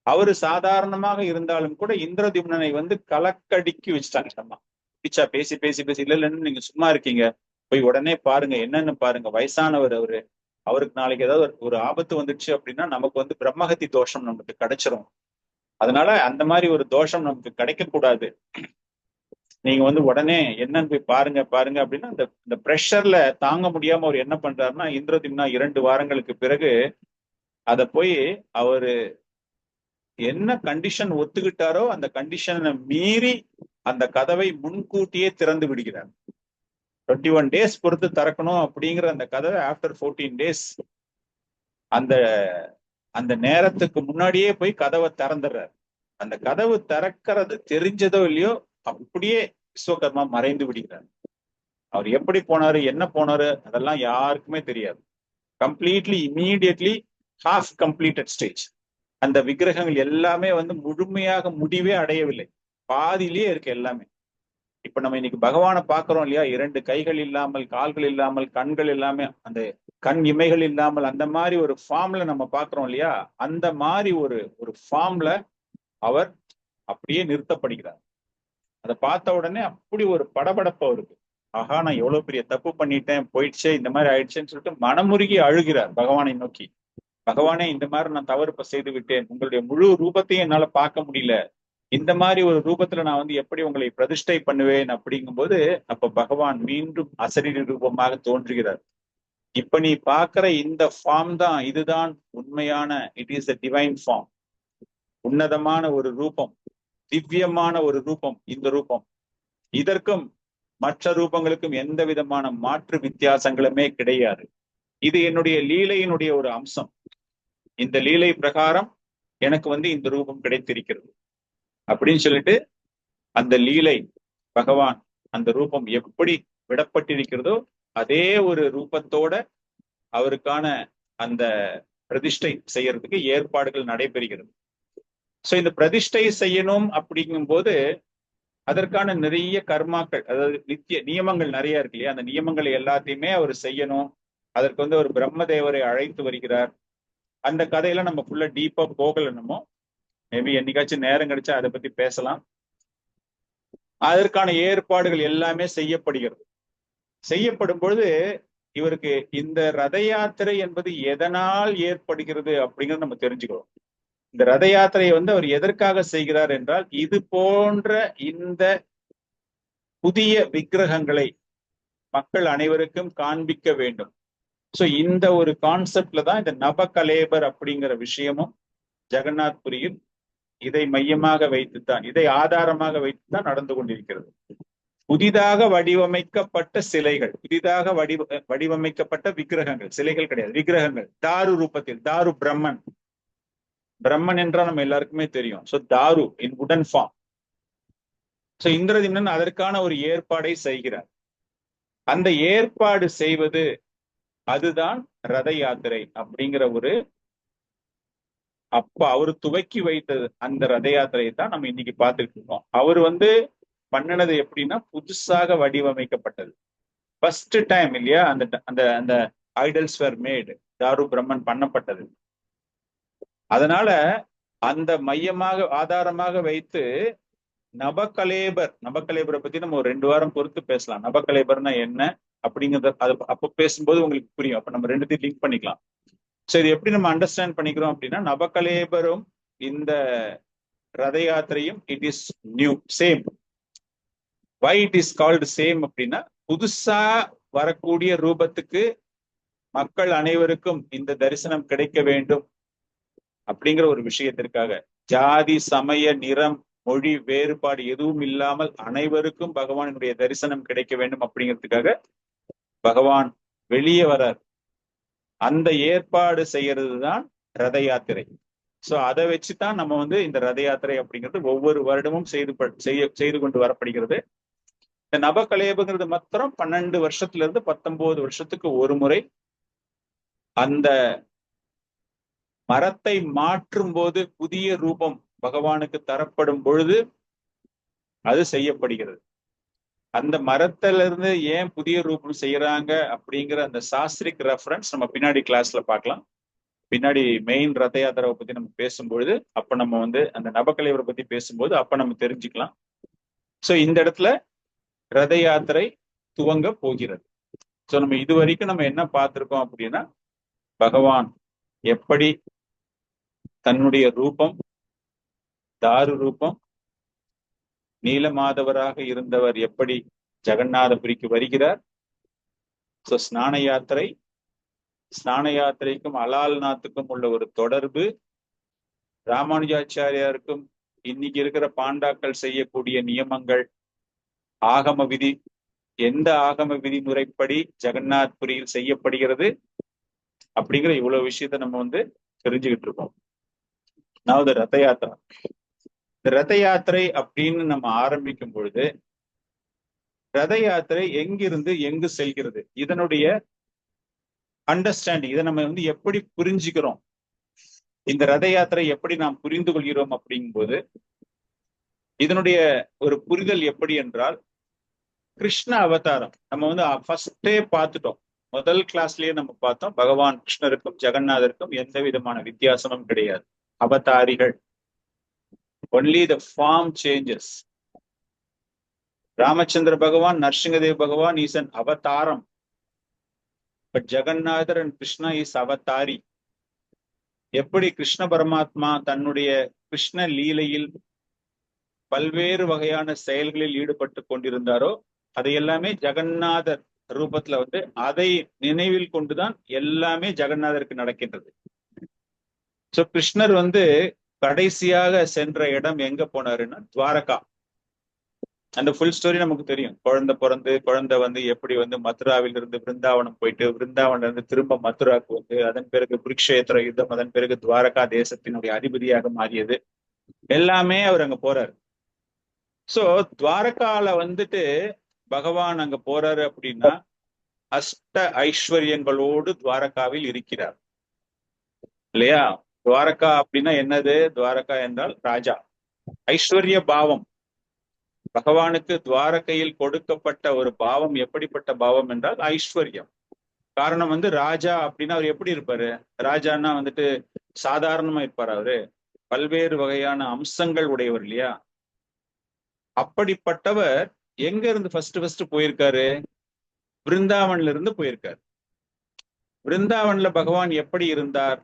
அவரு சாதாரணமாக இருந்தாலும் கூட இந்திரதிம்னனை வந்து கலக்கடிக்கி வச்சுட்டாங்க. அம்மா குண்டிச்சா பேசி இல்லைன்னு நீங்க சும்மா இருக்கீங்க, போய் உடனே பாருங்க, என்னன்னு பாருங்க, வயசானவர் அவருக்கு நாளைக்கு ஏதாவது ஒரு ஆபத்து வந்துடுச்சு அப்படின்னா நமக்கு வந்து பிரம்மஹத்தி தோஷம் நமக்கு கிடைச்சிரும். அதனால அந்த மாதிரி ஒரு தோஷம் நமக்கு கிடைக்க கூடாது. நீங்க வந்து உடனே என்னன்னு போய் பாருங்க அப்படின்னா இந்த ப்ரெஷர்ல தாங்க முடியாம அவர் என்ன பண்றாருன்னா, இந்திரதிம்னா 2 வாரங்களுக்கு பிறகு அதை போய் அவரு என்ன கண்டிஷன் ஒத்துக்கிட்டாரோ அந்த கண்டிஷனை மீறி அந்த கதவை முன்கூட்டியே திறந்து விடுகிறார். 21 days பொறுத்து திறக்கணும் அப்படிங்கிற அந்த கதவை ஆஃப்டர் 14 days அந்த அந்த நேரத்துக்கு முன்னாடியே போய் கதவை திறந்துடுறார். அந்த கதவு திறக்கிறது தெரிஞ்சதோ இல்லையோ அப்படியே விஸ்வகர்மா மறைந்து விடுகிறார். அவர் எப்படி போனாரு, என்ன போனாரு, அதெல்லாம் யாருக்குமே தெரியாது. Completely immediately half completed stage. அந்த விக்கிரகங்கள் எல்லாமே முழுமையாக முடிவே அடையவில்லை, பாதியிலேயே இருக்கு எல்லாமே. இப்ப நம்ம இன்னைக்கு பகவானை பாக்குறோம் இல்லையா, 2 கைகள் இல்லாமல், கால்கள் இல்லாமல், கண்கள் இல்லாம, அந்த கண் இமைகள் இல்லாமல், அந்த மாதிரி ஒரு ஃபார்ம்ல நம்ம பாக்குறோம் இல்லையா, அந்த மாதிரி ஒரு ஃபார்ம்ல அவர் அப்படியே நிறுத்தப்படுகிறார். அதை பார்த்த உடனே அப்படி ஒரு படபடப்பா இருக்கு. ஆஹா, நான் எவ்வளவு பெரிய தப்பு பண்ணிட்டேன், போயிடுச்சே, இந்த மாதிரி ஆயிடுச்சேன்னு சொல்லிட்டு மனமுருகி அழுகிறார் பகவானை நோக்கி. பகவானே, இந்த மாதிரி நான் தவறு செய்து விட்டேன், உங்களுடைய முழு ரூபத்தையும் என்னால பார்க்க முடியல, இந்த மாதிரி ஒரு ரூபத்துல நான் எப்படி உங்களை பிரதிஷ்டை பண்ணுவேன் அப்படிங்கும்போது, அப்ப பகவான் மீண்டும் அசரீர ரூபமாக தோன்றுகிறார். இப்ப நீ பாக்குற இந்த ஃபார்ம் தான், இதுதான் உண்மையான, it is a divine form, உன்னதமான ஒரு ரூபம், திவ்யமான ஒரு ரூபம் இந்த ரூபம். இதற்கும் மற்ற ரூபங்களுக்கும் எந்த விதமான மாற்று வித்தியாசங்களுமே கிடையாது. இது என்னுடைய லீலையினுடைய ஒரு அம்சம். இந்த லீலை பிரகாரம் எனக்கு இந்த ரூபம் கிடைத்திருக்கிறது அப்படின்னு சொல்லிட்டு, அந்த லீலை பகவான் அந்த ரூபம் எப்படி விடப்பட்டிருக்கிறதோ அதே ஒரு ரூபத்தோட அவருக்கான அந்த பிரதிஷ்டை செய்யறதுக்கு ஏற்பாடுகள் நடைபெறுகிறது. சோ இந்த பிரதிஷ்டை செய்யணும் அப்படிங்கும் போது அதற்கான நிறைய கர்மாக்கள், அதாவது நித்திய நியமங்கள் நிறைய இருக்கு இல்லையா, அந்த நியமங்களை எல்லாத்தையுமே அவர் செய்யணும். அதற்கு ஒரு பிரம்மதேவரை அழைத்து வருகிறார். அந்த கதையில நம்ம ஃபுல்லா டீப்பா போகல, நம்ம மேபி என்னைக்காச்சும் நேரம் கிடைச்சா அதை பத்தி பேசலாம். அதற்கான ஏற்பாடுகள் எல்லாமே செய்யப்படுகிறது. செய்யப்படும் பொழுது இவருக்கு இந்த ரத யாத்திரை என்பது எதனால் ஏற்படுகிறது அப்படிங்கிறது நம்ம தெரிஞ்சுக்கிறோம். இந்த ரத யாத்திரையை அவர் எதற்காக செய்கிறார் என்றால், இது போன்ற இந்த புதிய விக்கிரகங்களை மக்கள் அனைவருக்கும் காண்பிக்க வேண்டும். சோ இந்த ஒரு கான்செப்ட்ல தான் இந்த நபகலேபர் அப்படிங்கிற விஷயமும் ஜெகநாத் புரியில் இதை மையமாக வைத்துத்தான், இதை ஆதாரமாக வைத்துத்தான் நடந்து கொண்டிருக்கிறது. புதிதாக வடிவமைக்கப்பட்ட சிலைகள், புதிதாக வடிவமைக்கப்பட்ட விக்கிரகங்கள், சிலைகள் கிடையாது, விக்கிரகங்கள் தாரு ரூபத்தில், தாரு பிரம்மன். பிரம்மன் என்றால் நம்ம எல்லாருக்குமே தெரியும். சோ தாரு இன் வுடன் ஃபார்ம். சோ இந்திரதிம்னன் அதற்கான ஒரு ஏற்பாடை செய்கிறார். அந்த ஏற்பாடு செய்வது அதுதான் ரத யாத்திரை அப்படிங்கிற ஒரு, அப்ப அவரு துவக்கி வைத்தது அந்த ரத யாத்திரையை தான் நம்ம இன்னைக்கு பார்த்துட்டு இருக்கோம். அவர் பண்ணினது எப்படின்னா, புதுசாக வடிவமைக்கப்பட்டது. ஃபர்ஸ்ட் டைம் இல்லையா, அந்த அந்த அந்த ஐடல்ஸ் வேர் மேட், தாரு பிரம்மன் பண்ணப்பட்டது. அதனால அந்த மையமாக ஆதாரமாக வைத்து நபகலேபரை பத்தி நம்ம ஒரு 2 வாரம் பொறுத்து பேசலாம். நபகலேபர்னா என்ன அப்படிங்கிறத அது அப்ப பேசும்போது உங்களுக்கு புரியும். அப்ப நம்ம ரெண்டுத்தையும் லிங்க் பண்ணிக்கலாம். சோ இது எப்படி நம்ம அண்டர்ஸ்டாண்ட் பண்ணிக்கிறோம் அப்படின்னா, நபகலேபரும் இந்த ரத யாத்திரையும் it is new, same. Why it is called same அப்படின்னா, புதுசா வரக்கூடிய ரூபத்துக்கு மக்கள் அனைவருக்கும் இந்த தரிசனம் கிடைக்க வேண்டும் அப்படிங்கிற ஒரு விஷயத்திற்காக, ஜாதி சமய நிறம் மொழி வேறுபாடு எதுவும் இல்லாமல் அனைவருக்கும் பகவானுடைய தரிசனம் கிடைக்க வேண்டும் அப்படிங்கிறதுக்காக பகவான் வெளியே வரார். அந்த ஏற்பாடு செய்யறது தான் ரத யாத்திரை. சோ அதை வச்சுதான் நம்ம இந்த ரத யாத்திரை அப்படிங்கிறது ஒவ்வொரு வருடமும் செய்து கொண்டு வரப்படுகிறது. இந்த நபகலேபுங்கிறது மாத்திரம் 12 வருஷத்துல இருந்து 19 வருஷத்துக்கு ஒரு முறை அந்த மரத்தை மாற்றும் போது புதிய ரூபம் பகவானுக்கு தரப்படும் பொழுது அது செய்யப்படுகிறது. அந்த மரத்துல இருந்து ஏன் புதிய ரூபம் செய்யறாங்க அப்படிங்கிற அந்த சாஸ்திரிக் ரெஃபரன்ஸ் நம்ம பின்னாடி கிளாஸ்ல பார்க்கலாம். பின்னாடி மெயின் ரத யாத்திராவை பத்தி நம்ம பேசும்பொழுது, அப்ப நம்ம அந்த நபகலேபரை பத்தி பேசும்போது அப்ப நம்ம தெரிஞ்சுக்கலாம். சோ இந்த இடத்துல ரத யாத்திரை துவங்க போகிறது. சோ நம்ம இது வரைக்கும் நம்ம என்ன பார்த்திருக்கோம் அப்படின்னா, பகவான் எப்படி தன்னுடைய ரூபம், தாரு ரூபம், நீலமாதவராக இருந்தவர் எப்படி ஜெகநாதபுரிக்கு வருகிறார். சோ ஸ்நான யாத்திரை, ஸ்நான யாத்திரைக்கும் அலால்நாத்துக்கும் உள்ள ஒரு தொடர்பு, ராமானுஜாச்சாரியாருக்கும் இன்னைக்கு இருக்கிற பாண்டாக்கள் செய்யக்கூடிய நியமங்கள், ஆகம விதி, எந்த ஆகம விதிமுறைப்படி ஜெகநாத் புரியில் செய்யப்படுகிறது அப்படிங்கிற இவ்வளவு விஷயத்த நம்ம வந்து தெரிஞ்சுக்கிட்டு இருக்கோம். அதாவது ரத யாத்திரை. இந்த ரத யாத்திரை அப்படின்னு நம்ம ஆரம்பிக்கும் பொழுது ரத யாத்திரை எங்கிருந்து எங்கு செல்கிறது, இதனுடைய அண்டர்ஸ்டாண்டிங், இதை நம்ம வந்து எப்படி புரிஞ்சுக்கிறோம், இந்த ரத யாத்திரை எப்படி நாம் புரிந்து கொள்கிறோம் அப்படிங்கும்போது இதனுடைய ஒரு புரிதல் எப்படி என்றால், கிருஷ்ண அவதாரம் நம்ம வந்து ஃபர்ஸ்டே பார்த்துட்டோம். முதல் கிளாஸ்லயே நம்ம பார்த்தோம், பகவான் கிருஷ்ணருக்கும் ஜெகநாதருக்கும் எந்த விதமான வித்தியாசமும் கிடையாது. அவதாரிகள், only the form changes. Ramachandra Bhagavan, Narasinghadev Bhagavan is an அவதாரம், but Jagannathar and Krishna is அவதாரி. எப்படி கிருஷ்ண பரமாத்மா தன்னுடைய கிருஷ்ண லீலையில் பல்வேறு வகையான செயல்களில் ஈடுபட்டு கொண்டிருந்தாரோ அதை எல்லாமே ஜெகநாதர் ரூபத்துல வந்து அதை நினைவில் கொண்டுதான் எல்லாமே ஜெகநாதருக்கு நடக்கின்றது. சோ கிருஷ்ணர் வந்து கடைசியாக சென்ற இடம் எங்க போனாருன்னா துவாரகா. அந்த ஃபுல் ஸ்டோரி நமக்கு தெரியும். குழந்தை பிறந்து குழந்தை வந்து எப்படி வந்து மதுராவில் இருந்து பிருந்தாவனம் போயிட்டு, பிருந்தாவன்ல இருந்து திரும்ப மதுராக்கு வந்து, அதன் பிறகு குருக்ஷேத்திர யுத்தம், அதன் பிறகு துவாரகா தேசத்தினுடைய அதிபதியாக மாறியது, எல்லாமே அவர் அங்க போறாரு. சோ துவாரகால வந்துட்டு பகவான் அங்க போறாரு அப்படின்னா அஷ்ட ஐஸ்வர்யங்களோடு துவாரகாவில் இருக்கிறார் இல்லையா? துவாரகா அப்படின்னா என்னது? துவாரகா என்றால் ராஜா, ஐஸ்வர்ய பாவம். பகவானுக்கு துவாரகையில் கொடுக்கப்பட்ட ஒரு பாவம் எப்படிப்பட்ட பாவம் என்றால் ஐஸ்வர்யம். காரணம் வந்து ராஜா அப்படின்னா அவர் எப்படி இருப்பாரு? ராஜான்னா வந்துட்டு சாதாரணமா இருப்பார், அவரு பல்வேறு வகையான அம்சங்கள் உடையவர் இல்லையா? அப்படிப்பட்டவர் எங்க இருந்து ஃபர்ஸ்ட் போயிருக்காரு? பிருந்தாவன்ல இருந்து போயிருக்காரு. பிருந்தாவன்ல பகவான் எப்படி இருந்தார்?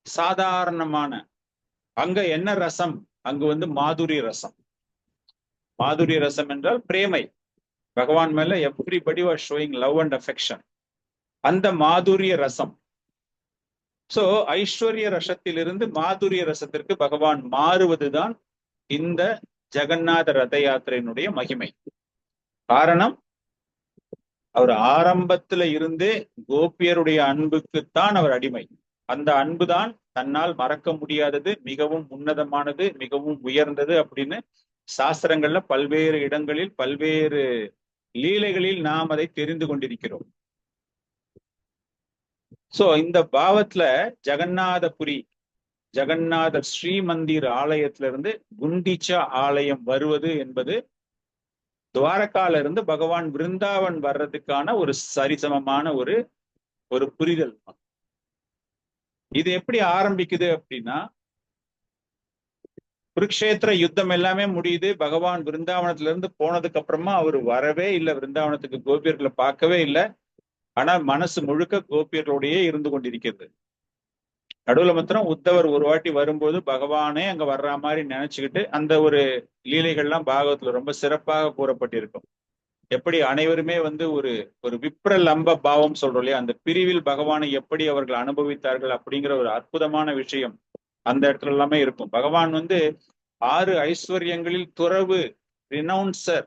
சாதாரணமான, அங்க என்ன ரசம்? அங்கு வந்து மாதுரி ரசம். மாதுரி ரசம் என்றால் பிரேமை. பகவான் மேல everybody was showing love and affection. அந்த மாதுரிய ரசம். சோ ஐஸ்வர்ய ரசத்திலிருந்து மாதுரிய ரசத்திற்கு பகவான் மாறுவதுதான் இந்த ஜெகநாத ரத யாத்திரையினுடைய மகிமை. காரணம், அவர் ஆரம்பத்துல இருந்தே கோபியருடைய அன்புக்குத்தான் அவர் அடிமை. அந்த அன்புதான் தன்னால் மறக்க முடியாதது, மிகவும் உன்னதமானது, மிகவும் உயர்ந்தது அப்படின்னு சாஸ்திரங்கள்ல பல்வேறு இடங்களில் பல்வேறு லீலைகளில் நாம் அதை தெரிந்து கொண்டிருக்கிறோம். சோ இந்த பாவத்துல ஜெகநாதபுரி, ஜெகநாத ஸ்ரீமந்திர் ஆலயத்திலிருந்து குண்டிச்சா ஆலயம் வருவது என்பது துவாரகால இருந்து பகவான் பிருந்தாவன் வர்றதுக்கான ஒரு சரிசமமான ஒரு புரிதல். இது எப்படி ஆரம்பிக்குது அப்படின்னா, குருக்ஷேத்திர யுத்தம் எல்லாமே முடியுது. பகவான் பிருந்தாவனத்துல இருந்து போனதுக்கு அப்புறமா அவர் வரவே இல்லை பிருந்தாவனத்துக்கு, கோபியர்களை பார்க்கவே இல்லை. ஆனா மனசு முழுக்க கோபியர்களோடையே இருந்து கொண்டிருக்கிறது. நடுவுல மாத்திரம் உத்தவர் ஒரு வாட்டி வரும்போது பகவானே அங்க வர்ற மாதிரி நினைச்சுக்கிட்டு அந்த ஒரு லீலைகள்லாம் பாகவத்துல ரொம்ப சிறப்பாக கூறப்பட்டிருக்கும். எப்படி அனைவருமே வந்து ஒரு விப்ர லம்ப பாவம் சொல்றோம் இல்லையா, அந்த பிரிவில் பகவானை எப்படி அவர்கள் அனுபவித்தார்கள் அப்படிங்கிற ஒரு அற்புதமான விஷயம் அந்த இடத்துல எல்லாமே இருக்கும். பகவான் வந்து 6 ஐஸ்வர்யங்களில் துறவு, ரினவுன்சர்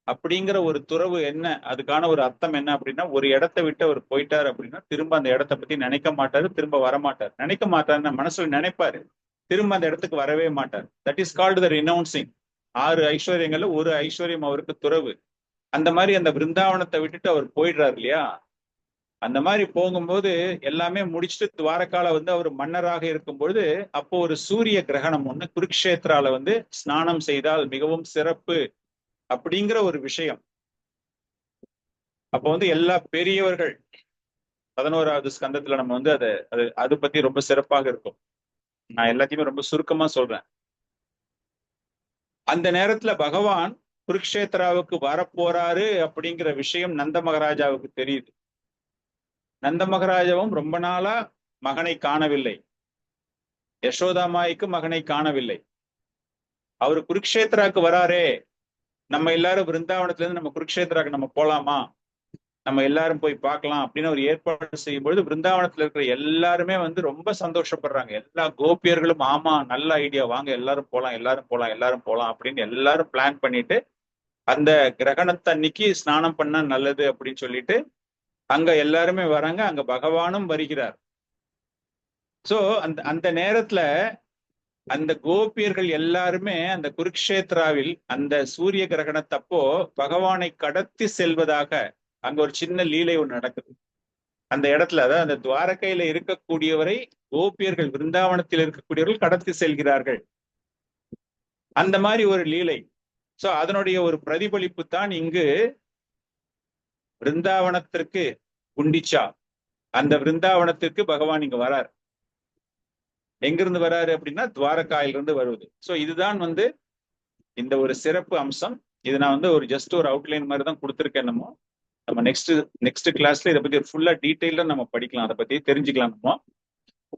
அப்படிங்கிற ஒரு துறவு என்ன, அதுக்கான ஒரு அர்த்தம் என்ன அப்படின்னா, ஒரு இடத்தை விட்டு அவர் போயிட்டார் அப்படின்னா திரும்ப அந்த இடத்த பத்தி நினைக்க மாட்டாரு, திரும்ப வரமாட்டார். நினைக்க மாட்டாருன்னா மனசுல நினைப்பாரு, திரும்ப அந்த இடத்துக்கு வரவே மாட்டார். That is called the ரினவுன்சிங். 6 ஐஸ்வர்யங்கள்ல ஒரு ஐஸ்வர்யம் அவருக்கு துறவு. அந்த மாதிரி அந்த பிருந்தாவனத்தை விட்டுட்டு அவர் போயிடுறாரு இல்லையா? அந்த மாதிரி போகும்போது எல்லாமே முடிச்சுட்டு துவாரகால வந்து அவர் மன்னராக இருக்கும்பொழுது அப்போ ஒரு சூரிய கிரகணம் ஒண்ணு குருக்ஷேத்ரால வந்து ஸ்நானம் செய்தால் மிகவும் சிறப்பு அப்படிங்கிற ஒரு விஷயம். அப்போ வந்து எல்லா பெரியவர்கள் 11வது ஸ்கந்தத்துல நம்ம வந்து அது பத்தி ரொம்ப சிறப்பாக இருக்கும். நான் எல்லாத்தையுமே ரொம்ப சுருக்கமா சொல்றேன். அந்த நேரத்துல பகவான் குருக்ஷேத்ராவுக்கு வரப்போறாரு அப்படிங்கிற விஷயம் நந்த மகாராஜாவுக்கு தெரியுது. நந்த மகாராஜாவும் ரொம்ப நாளா மகனை காணவில்லை, யசோதாமாய்க்கு மகனை காணவில்லை. அவர் குருக்ஷேத்ராவுக்கு வராரே, நம்ம எல்லாரும் பிருந்தாவனத்துல இருந்து நம்ம குருக்ஷேத்ராக்கு நம்ம போலாமா நம்ம எல்லாரும் போய் பார்க்கலாம் அப்படின்னு ஒரு ஏற்பாடு செய்யும் பொழுது பிருந்தாவனத்துல இருக்கிற எல்லாருமே வந்து ரொம்ப சந்தோஷப்படுறாங்க. எல்லா கோபியர்களும் ஆமா நல்ல ஐடியா, வாங்க எல்லாரும் போலாம் எல்லாரும் போலாம் எல்லாரும் போலாம் அப்படின்னு எல்லாரும் பிளான் பண்ணிட்டு அந்த கிரகணத்தன்னைக்கு ஸ்நானம் பண்ணா நல்லது அப்படின்னு சொல்லிட்டு அங்க எல்லாருமே வராங்க. அங்க பகவானும் வருகிறார். சோ அந்த அந்த நேரத்துல அந்த கோபியர்கள் எல்லாருமே அந்த குருக்ஷேத்ராவில் அந்த சூரிய கிரகணத்தப்போ பகவானை கடத்தி செல்வதாக அங்க ஒரு சின்ன லீலை ஒன்று நடக்குது. அந்த இடத்துல அதாவது அந்த துவாரகையில இருக்கக்கூடியவரை கோபியர்கள் பிருந்தாவனத்தில் இருக்கக்கூடியவர்கள் கடத்தி செல்கிறார்கள். அந்த மாதிரி ஒரு லீலை. சோ அதனுடைய ஒரு பிரதிபலிப்பு தான் இங்கு பிருந்தாவனத்திற்கு குண்டிச்சா, அந்த பிருந்தாவனத்திற்கு பகவான் இங்க வரார். எங்கிருந்து வராரு அப்படின்னா துவாரகாயிலிருந்து வருவது. சோ இதுதான் வந்து இந்த ஒரு சிறப்பு அம்சம். இது நான் வந்து ஒரு ஜஸ்ட் ஒரு அவுட்லைன் மாதிரி தான் கொடுத்துருக்கேன். நம்ம நெக்ஸ்ட் கிளாஸ்ல இதை பத்தி ஃபுல்லா டீட்டெயிலா நம்ம படிக்கலாம், அதை பத்தி தெரிஞ்சுக்கலாம் நம்ம.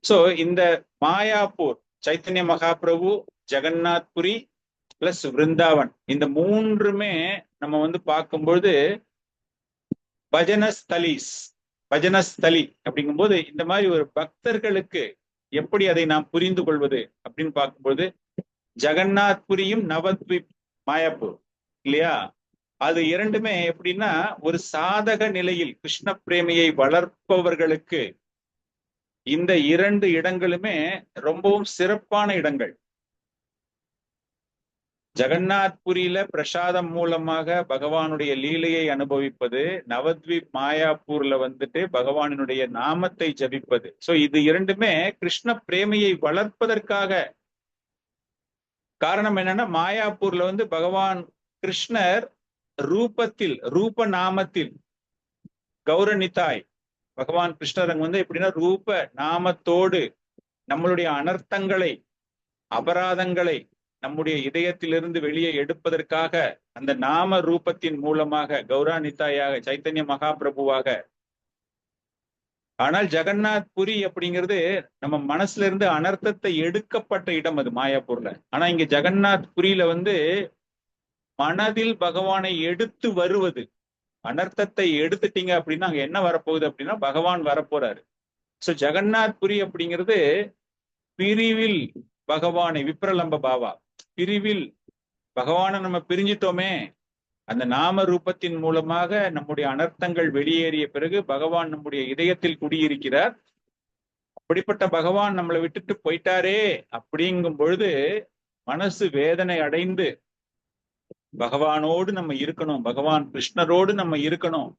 சோ இந்த மாயாப்பூர், சைத்தன்ய மகாபிரபு, ஜெகநாத்புரி பிளஸ் விருந்தாவன், இந்த மூன்றுமே நம்ம வந்து பார்க்கும்பொழுது பஜனஸ்தலி அப்படிங்கும்போது இந்த மாதிரி ஒரு பக்தர்களுக்கு எப்படி அதை நாம் புரிந்து கொள்வது அப்படின்னு பார்க்கும்போது ஜெகநாத்புரியும் நவத்வீப் மாயாப்பூர் இல்லையா, அது இரண்டுமே எப்படின்னா ஒரு சாதக நிலையில் கிருஷ்ண பிரேமையை வளர்ப்பவர்களுக்கு இந்த இரண்டு இடங்களுமே ரொம்பவும் சிறப்பான இடங்கள். ஜெகநாத்புரியில பிரசாதம் மூலமாக பகவானுடைய லீலையை அனுபவிப்பது, நவத்வீப் மாயாப்பூர்ல வந்துட்டு பகவானுடைய நாமத்தை ஜபிப்பது. சோ இது இரண்டுமே கிருஷ்ண பிரேமையை வளர்ப்பதற்காக. காரணம் என்னன்னா மாயாப்பூர்ல வந்து பகவான் கிருஷ்ணர் ரூபத்தில் ரூப நாமத்தில் கௌரநிதாய், பகவான் கிருஷ்ணர் அங்க வந்து எப்படின்னா ரூப நாமத்தோடு நம்மளுடைய அனர்த்தங்களை அபராதங்களை நம்முடைய இதயத்திலிருந்து வெளியே எடுப்பதற்காக அந்த நாம ரூபத்தின் மூலமாக கௌராநிதாயாக சைத்தன்ய மகாபிரபுவாக. ஆனால் ஜெகநாத்புரி அப்படிங்கிறது நம்ம மனசுல இருந்து அனர்த்தத்தை எடுக்கப்பட்ட இடம் அது மாயாப்பூர்ல. ஆனா இங்க ஜெகநாத்புரியில வந்து மனதில் பகவானை எடுத்து வருவது. அனர்த்தத்தை எடுத்துட்டீங்க அப்படின்னா அங்க என்ன வரப்போகுது அப்படின்னா பகவான் வரப்போறாரு. சோ ஜெகநாத்புரி அப்படிங்கிறது பிரிவில் பகவானை, விப்ரலம்ப பாவா, பிரிவில் பகவானை நம்ம பிரிஞ்சிட்டோமே, அந்த நாம ரூபத்தின் மூலமாக நம்முடைய அனர்த்தங்கள் வெளியேறிய பிறகு பகவான் நம்முடைய இதயத்தில் குடியிருக்கிறார். அப்படிப்பட்ட பகவான் நம்மளை விட்டுட்டு போயிட்டாரே அப்படிங்கும் பொழுது மனசு வேதனை அடைந்து பகவானோடு நம்ம இருக்கணும், பகவான் கிருஷ்ணரோடு நம்ம இருக்கணும்,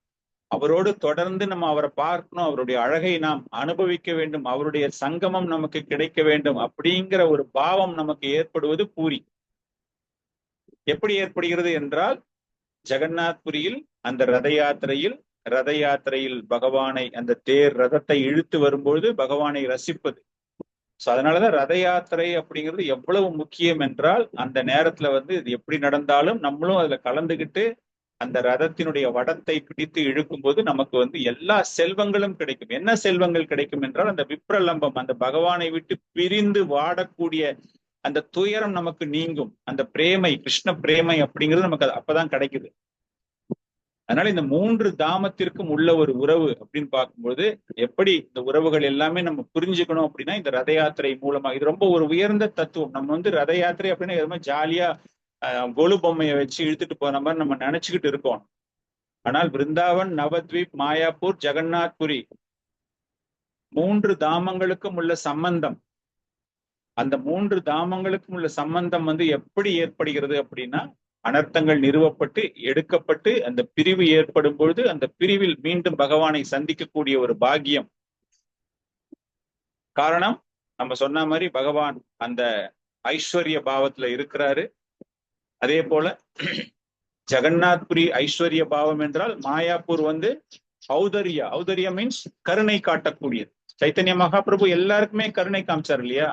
அவரோடு தொடர்ந்து நம்ம அவரை பார்க்கணும், அவருடைய அழகை நாம் அனுபவிக்க வேண்டும், அவருடைய சங்கமம் நமக்கு கிடைக்க வேண்டும் அப்படிங்கிற ஒரு பாவம் நமக்கு ஏற்படுவது பூரி. எப்படி ஏற்படுகிறது என்றால் ஜெகநாத்புரியில் அந்த ரத யாத்திரையில் பகவானை, அந்த தேர் ரதத்தை இழுத்து வரும்பொழுது பகவானை ரசிப்பது. சோ அதனாலதான் ரத யாத்திரை அப்படிங்கிறது எவ்வளவு முக்கியம் என்றால் அந்த நேரத்துல வந்து இது எப்படி நடந்தாலும் நம்மளும் அதுல கலந்துகிட்டு அந்த ரதத்தினுடைய வடத்தை பிடித்து இழுக்கும் போது நமக்கு வந்து எல்லா செல்வங்களும் கிடைக்கும். என்ன செல்வங்கள் கிடைக்கும் என்றால் அந்த விப்ரலம்பம், அந்த பகவானை விட்டு பிரிந்து வாடக்கூடிய அந்த துயரம் நமக்கு நீங்கும். அந்த பிரேமை, கிருஷ்ண பிரேமை அப்படிங்கிறது நமக்கு அப்பதான் கிடைக்குது. அதனால இந்த மூன்று தாமத்திற்கும் உள்ள ஒரு உறவு அப்படின்னு பார்க்கும்போது எப்படி இந்த உறவுகள் எல்லாமே நம்ம புரிஞ்சுக்கணும் அப்படின்னா இந்த ரத யாத்திரை மூலமா. இது ரொம்ப ஒரு உயர்ந்த தத்துவம். நம்ம வந்து ரத யாத்திரை அப்படின்னா எதுவுமே ஜாலியா கொலு பொம்மையை வச்சு இழுத்துட்டு போன மாதிரி நம்ம நினைச்சுக்கிட்டு இருக்கோம். ஆனால் பிருந்தாவன், நவத்வீப், மாயாப்பூர், ஜெகநாத்புரி மூன்று தாமங்களுக்கும் உள்ள சம்பந்தம், அந்த மூன்று தாமங்களுக்கும் உள்ள சம்பந்தம் வந்து எப்படி ஏற்படுகிறது அப்படின்னா அனர்த்தங்கள் நிறுவப்பட்டு எடுக்கப்பட்டு அந்த பிரிவு ஏற்படும் பொழுது அந்த பிரிவில் மீண்டும் பகவானை சந்திக்கக்கூடிய ஒரு பாக்கியம். காரணம் நம்ம சொன்ன மாதிரி பகவான் அந்த ஐஸ்வர்ய பாவத்துல இருக்கிறாரு. அதே போல ஜெகநாத்புரி ஐஸ்வர்ய பாவம் என்றால் மாயாப்பூர் வந்து ஔதர்யா மீன்ஸ் கருணை காட்டக்கூடியது. சைத்தன்ய மகாபிரபு எல்லாருக்குமே கருணை காமிச்சார் இல்லையா,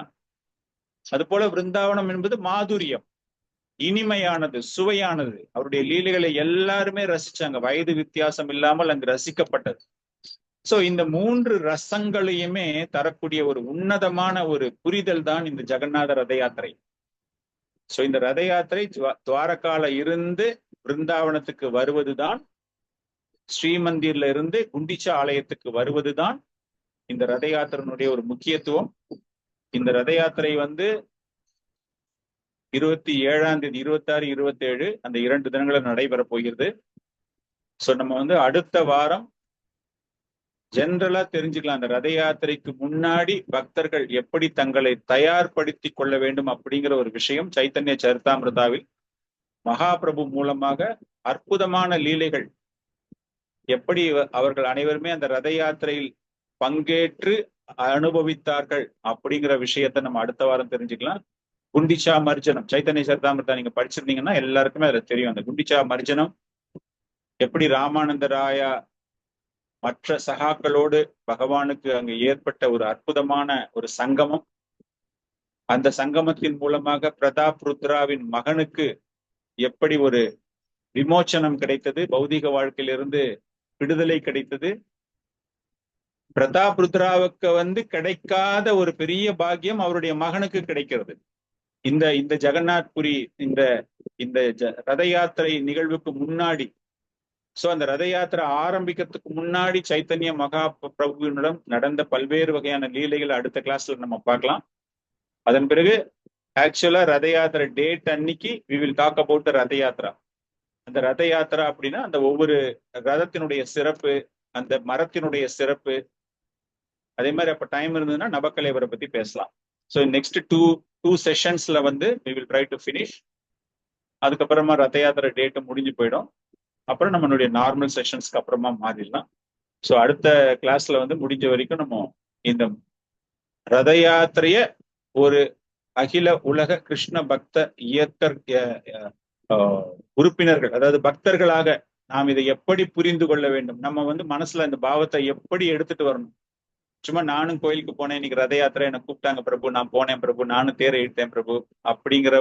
அது போல விருந்தாவனம் என்பது மாதுரியம், இனிமையானது, சுவையானது. அவருடைய லீலைகளை எல்லாருமே ரசிச்சாங்க, வயது வித்தியாசம் இல்லாமல் அங்கு ரசிக்கப்பட்டது. சோ இந்த மூன்று ரசங்களையுமே தரக்கூடிய ஒரு உன்னதமான ஒரு புரிதல் தான் இந்த ஜெகநாத ரத யாத்திரை. சோ இந்த ரத யாத்திரை துவாரகால இருந்து பிருந்தாவனத்துக்கு வருவதுதான் ஸ்ரீமந்திர்ல இருந்து குண்டிச்சா ஆலயத்துக்கு வருவதுதான் இந்த ரத யாத்திரையினுடைய ஒரு முக்கியத்துவம். இந்த ரத யாத்திரை வந்து 27ஆம் தேதி, 26, 27 அந்த 2 தினங்களும் நடைபெற போகிறது. சோ நம்ம வந்து அடுத்த வாரம் ஜெனரலா தெரிஞ்சுக்கலாம் அந்த ரத யாத்திரைக்கு முன்னாடி பக்தர்கள் எப்படி தங்களை தயார்படுத்தி கொள்ள வேண்டும் அப்படிங்கிற ஒரு விஷயம் சைத்தன்ய சரிதாமிர்தாவில் மகாபிரபு மூலமாக அற்புதமான லீலைகள் எப்படி அவர்கள் அனைவருமே அந்த ரத யாத்திரையில் பங்கேற்று அனுபவித்தார்கள் அப்படிங்கிற விஷயத்த நம்ம அடுத்த வாரம் தெரிஞ்சுக்கலாம். குண்டிச்சா மர்ஜனம் சைத்தன்ய சரிதாமிர்தா நீங்க படிச்சிருந்தீங்கன்னா எல்லாருக்குமே அதுல தெரியும். அந்த குண்டிச்சா மர்ஜனம் எப்படி ராமானந்த ராயா மற்ற சகாக்களோடு பகவானுக்கு அங்கு ஏற்பட்ட ஒரு அற்புதமான ஒரு சங்கமம். அந்த சங்கமத்தின் மூலமாக பிரதாப் ருத்ராவின் மகனுக்கு எப்படி ஒரு விமோச்சனம் கிடைத்தது, பௌதிக வாழ்க்கையிலிருந்து விடுதலை கிடைத்தது. பிரதாப் ருத்ராவுக்கு வந்து கிடைக்காத ஒரு பெரிய பாக்கியம் அவருடைய மகனுக்கு கிடைக்கிறது. இந்த ஜெகநாத் புரி இந்த ரத யாத்திரை நிகழ்வுக்கு முன்னாடி, சோ அந்த ரத யாத்திரை ஆரம்பிக்கிறதுக்கு முன்னாடி சைத்தன்ய மகா பிரபுவினிடம் நடந்த பல்வேறு வகையான லீலைகளை அடுத்த கிளாஸ்ல நம்ம பார்க்கலாம். அதன் பிறகு ஆக்சுவலா ரத யாத்திரை டேட் அன்னைக்கு we will talk about the ரத யாத்திரா. அந்த ரத யாத்திரா அப்படின்னா அந்த ஒவ்வொரு ரதத்தினுடைய சிறப்பு, அந்த மரத்தினுடைய சிறப்பு, அதே மாதிரி அப்ப டைம் இருந்ததுன்னா நபக்கலைவரை பத்தி பேசலாம். ஸோ நெக்ஸ்ட் டூ செஷன்ஸ்ல வந்து we will try to finish. அதுக்கப்புறமா ரத யாத்திரை டேட்டு முடிஞ்சு போயிடும். அப்புறம் நம்மளுடைய நார்மல் செஷன்ஸ்க்கு அப்புறமா மாறிடலாம். ஸோ அடுத்த கிளாஸ்ல வந்து முடிஞ்ச வரைக்கும் நம்ம இந்த ரத யாத்திரைய ஒரு அகில உலக கிருஷ்ண பக்த இயக்க உறுப்பினர்கள், அதாவது பக்தர்களாக நாம் இதை எப்படி புரிந்து கொள்ள வேண்டும், நம்ம வந்து மனசுல இந்த பாவத்தை எப்படி எடுத்துட்டு வரணும். சும்மா நானும் கோயிலுக்கு போனேன், இன்னைக்கு ரத யாத்திரை எனக்கு கூப்பிட்டாங்க பிரபு, நான் போனேன் பிரபு, நானும் தேரை இழுத்தேன் பிரபு அப்படிங்கிற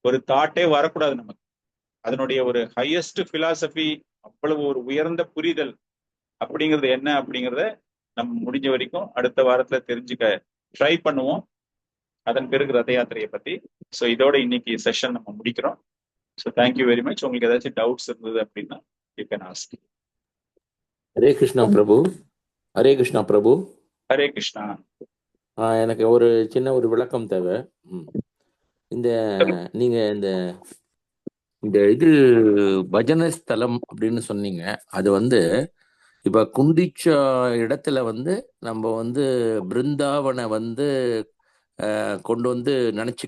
ஒரு தாட்டே வரக்கூடாது நமக்கு. அதனுடைய ஒரு ஹையஸ்ட் பிலாசபி, அவ்வளவு ஒரு உயர்ந்த புரிதல் அப்படிங்கிறது என்ன அப்படிங்கிறத நம்ம முடிஞ்ச வரைக்கும் அடுத்த வாரத்துல தெரிஞ்சுக்க ட்ரை பண்ணுவோம். அதன் பிறகு ரத யாத்திரையை பத்தி. ஸோ இதோட இன்னைக்கு செஷன் நம்ம முடிக்கிறோம். So thank you very much. உங்களுக்கு ஏதாச்சும் டவுட்ஸ் இருந்தது அப்படின்னா you can ask. Hare Krishna Prabhu. Hare Krishna Prabhu. Hare Krishna. எனக்கு ஒரு சின்ன ஒரு விளக்கம் தேவை. இந்த நீங்க இந்த இது பஜனை ஸ்தலம் அப்படின்னு சொன்னீங்க. அது வந்து இப்ப குண்டிச்சா இடத்துல வந்து நம்ம வந்து பிருந்தாவனை வந்து கொண்டு வந்து நினைச்சுக்க